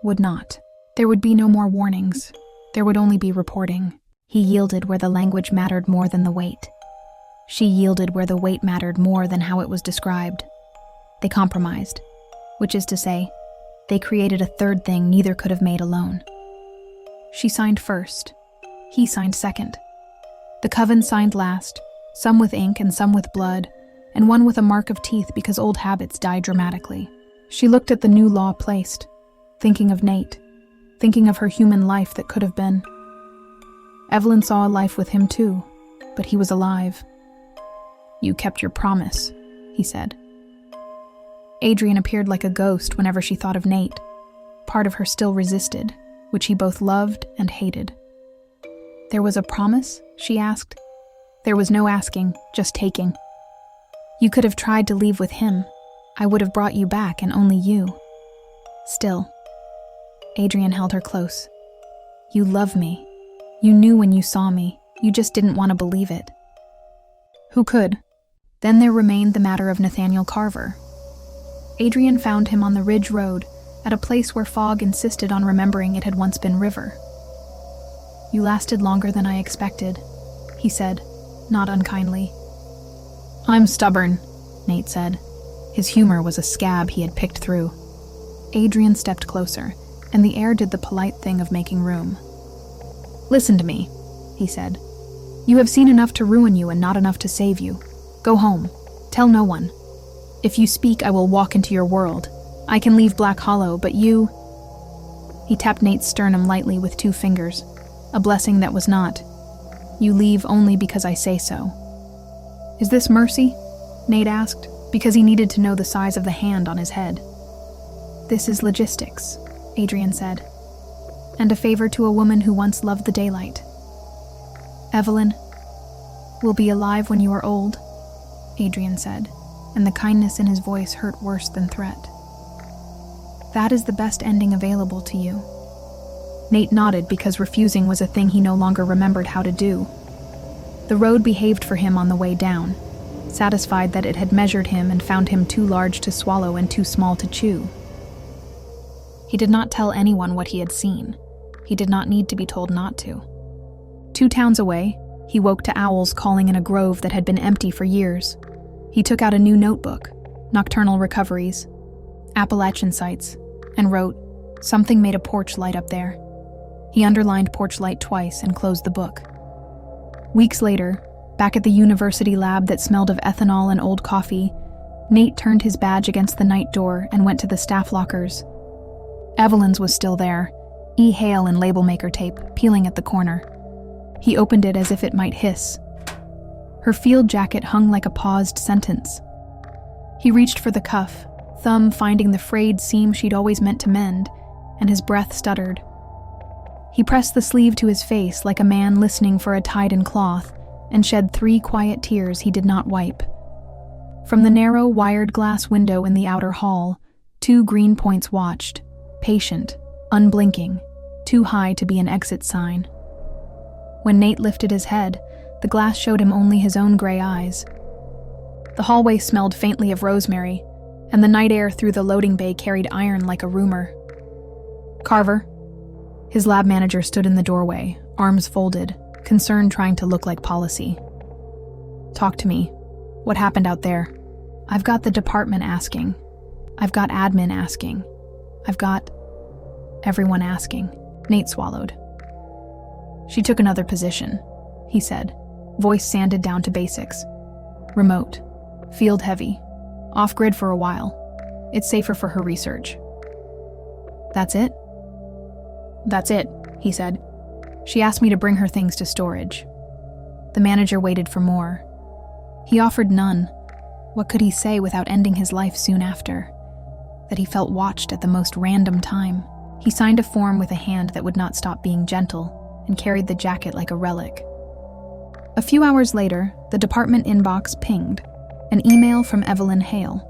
would not. There would be no more warnings. There would only be reporting. He yielded where the language mattered more than the weight. She yielded where the weight mattered more than how it was described. They compromised, which is to say, they created a third thing neither could have made alone. She signed first. He signed second. The coven signed last, some with ink and some with blood, and one with a mark of teeth because old habits die dramatically. She looked at the new law placed. thinking of Nate, thinking of her human life that could have been. Evelyn saw a life with him too, but he was alive. "You kept your promise," he said. Adrian appeared like a ghost whenever she thought of Nate. Part of her still resisted, which he both loved and hated. "There was a promise?" she asked. "There was no asking, just taking. You could have tried to leave with him. I would have brought you back, and only you. Still." Adrian held her close. "You love me. You knew when you saw me. You just didn't want to believe it." Who could? Then there remained the matter of Nathaniel Carver. Adrian found him on the Ridge Road, at a place where Fogg insisted on remembering it had once been river. "You lasted longer than I expected," he said, not unkindly. "I'm stubborn," Nate said. His humor was a scab he had picked through. Adrian stepped closer, and the air did the polite thing of making room. "Listen to me," he said. "You have seen enough to ruin you and not enough to save you. Go home. Tell no one. If you speak, I will walk into your world. I can leave Black Hollow, but you—" He tapped Nate's sternum lightly with 2 fingers, a blessing that was not. "You leave only because I say so." "Is this mercy?" Nate asked, because he needed to know the size of the hand on his head. "This is logistics," Adrian said, "and a favor to a woman who once loved the daylight." "Evelyn will be alive when you are old," Adrian said, and the kindness in his voice hurt worse than threat. "That is the best ending available to you." Nate nodded because refusing was a thing he no longer remembered how to do. The road behaved for him on the way down, satisfied that it had measured him and found him too large to swallow and too small to chew. He did not tell anyone what he had seen. He did not need to be told not to. 2 towns away, he woke to owls calling in a grove that had been empty for years. He took out a new notebook, Nocturnal Recoveries, Appalachian Sites, and wrote, "Something made a porch light up there." He underlined porch light twice and closed the book. Weeks later, back at the university lab that smelled of ethanol and old coffee, Nate turned his badge against the night door and went to the staff lockers. Evelyn's was still there, E. Hale and label maker tape peeling at the corner. He opened it as if it might hiss. Her field jacket hung like a paused sentence. He reached for the cuff, thumb finding the frayed seam she'd always meant to mend, and his breath stuttered. He pressed the sleeve to his face like a man listening for a tied-in cloth, and shed 3 quiet tears he did not wipe. From the narrow, wired glass window in the outer hall, 2 green points watched, patient, unblinking, too high to be an exit sign. When Nate lifted his head, the glass showed him only his own gray eyes. The hallway smelled faintly of rosemary, and the night air through the loading bay carried iron like a rumor. "Carver." His lab manager stood in the doorway, arms folded, concern trying to look like policy. "Talk to me. What happened out there?" "I've got the department asking. I've got admin asking. I've got everyone asking." Nate swallowed. "She took another position," he said, voice sanded down to basics. "Remote. Field heavy. Off-grid for a while. It's safer for her research." "That's it?" "That's it," he said. "She asked me to bring her things to storage." The manager waited for more. He offered none. What could he say without ending his life soon after? That he felt watched at the most random time. He signed a form with a hand that would not stop being gentle, and carried the jacket like a relic. A few hours later, the department inbox pinged. An email from Evelyn Hale.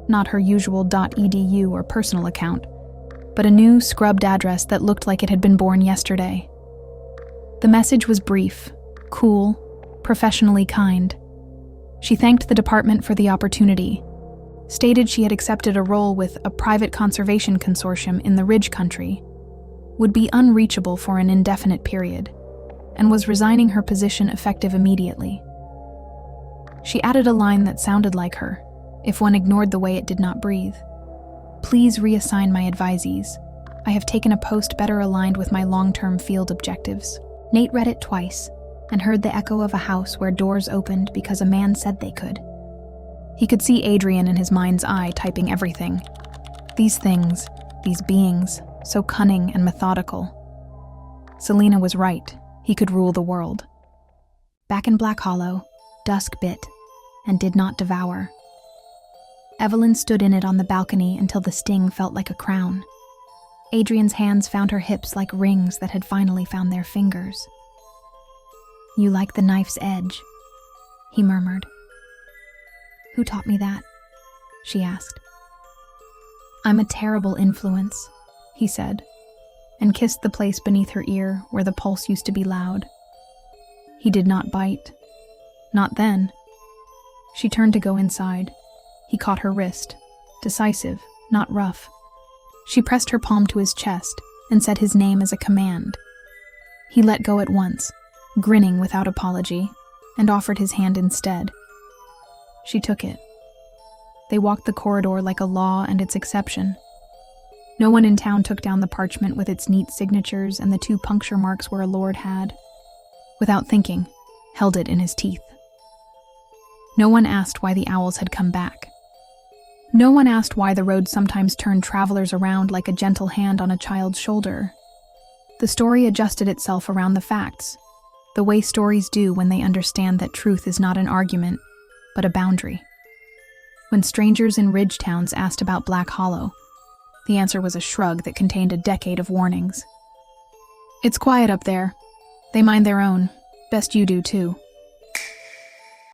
Not her usual .edu or personal account, but a new, scrubbed address that looked like it had been born yesterday. The message was brief, cool, professionally kind. She thanked the department for the opportunity, stated she had accepted a role with a private conservation consortium in the Ridge Country, would be unreachable for an indefinite period, and was resigning her position effective immediately. She added a line that sounded like her, if one ignored the way it did not breathe. "Please reassign my advisees. I have taken a post better aligned with my long-term field objectives." Nate read it twice, and heard the echo of a house where doors opened because a man said they could. He could see Adrian in his mind's eye typing everything. These things, these beings, so cunning and methodical. Selena was right. He could rule the world. Back in Black Hollow, dusk bit and did not devour. Evelyn stood in it on the balcony until the sting felt like a crown. Adrian's hands found her hips like rings that had finally found their fingers. "You like the knife's edge," he murmured. "Who taught me that?" she asked. "I'm a terrible influence," he said, and kissed the place beneath her ear where the pulse used to be loud. He did not bite. Not then. She turned to go inside. He caught her wrist, decisive, not rough. She pressed her palm to his chest and said his name as a command. He let go at once, grinning without apology, and offered his hand instead. She took it. They walked the corridor like a law and its exception. No one in town took down the parchment with its neat signatures and the 2 puncture marks where a lord had, without thinking, held it in his teeth. No one asked why the owls had come back. No one asked why the road sometimes turned travelers around like a gentle hand on a child's shoulder. The story adjusted itself around the facts, the way stories do when they understand that truth is not an argument, but a boundary. When strangers in ridge towns asked about Black Hollow, the answer was a shrug that contained a decade of warnings. "It's quiet up there. They mind their own. Best you do, too."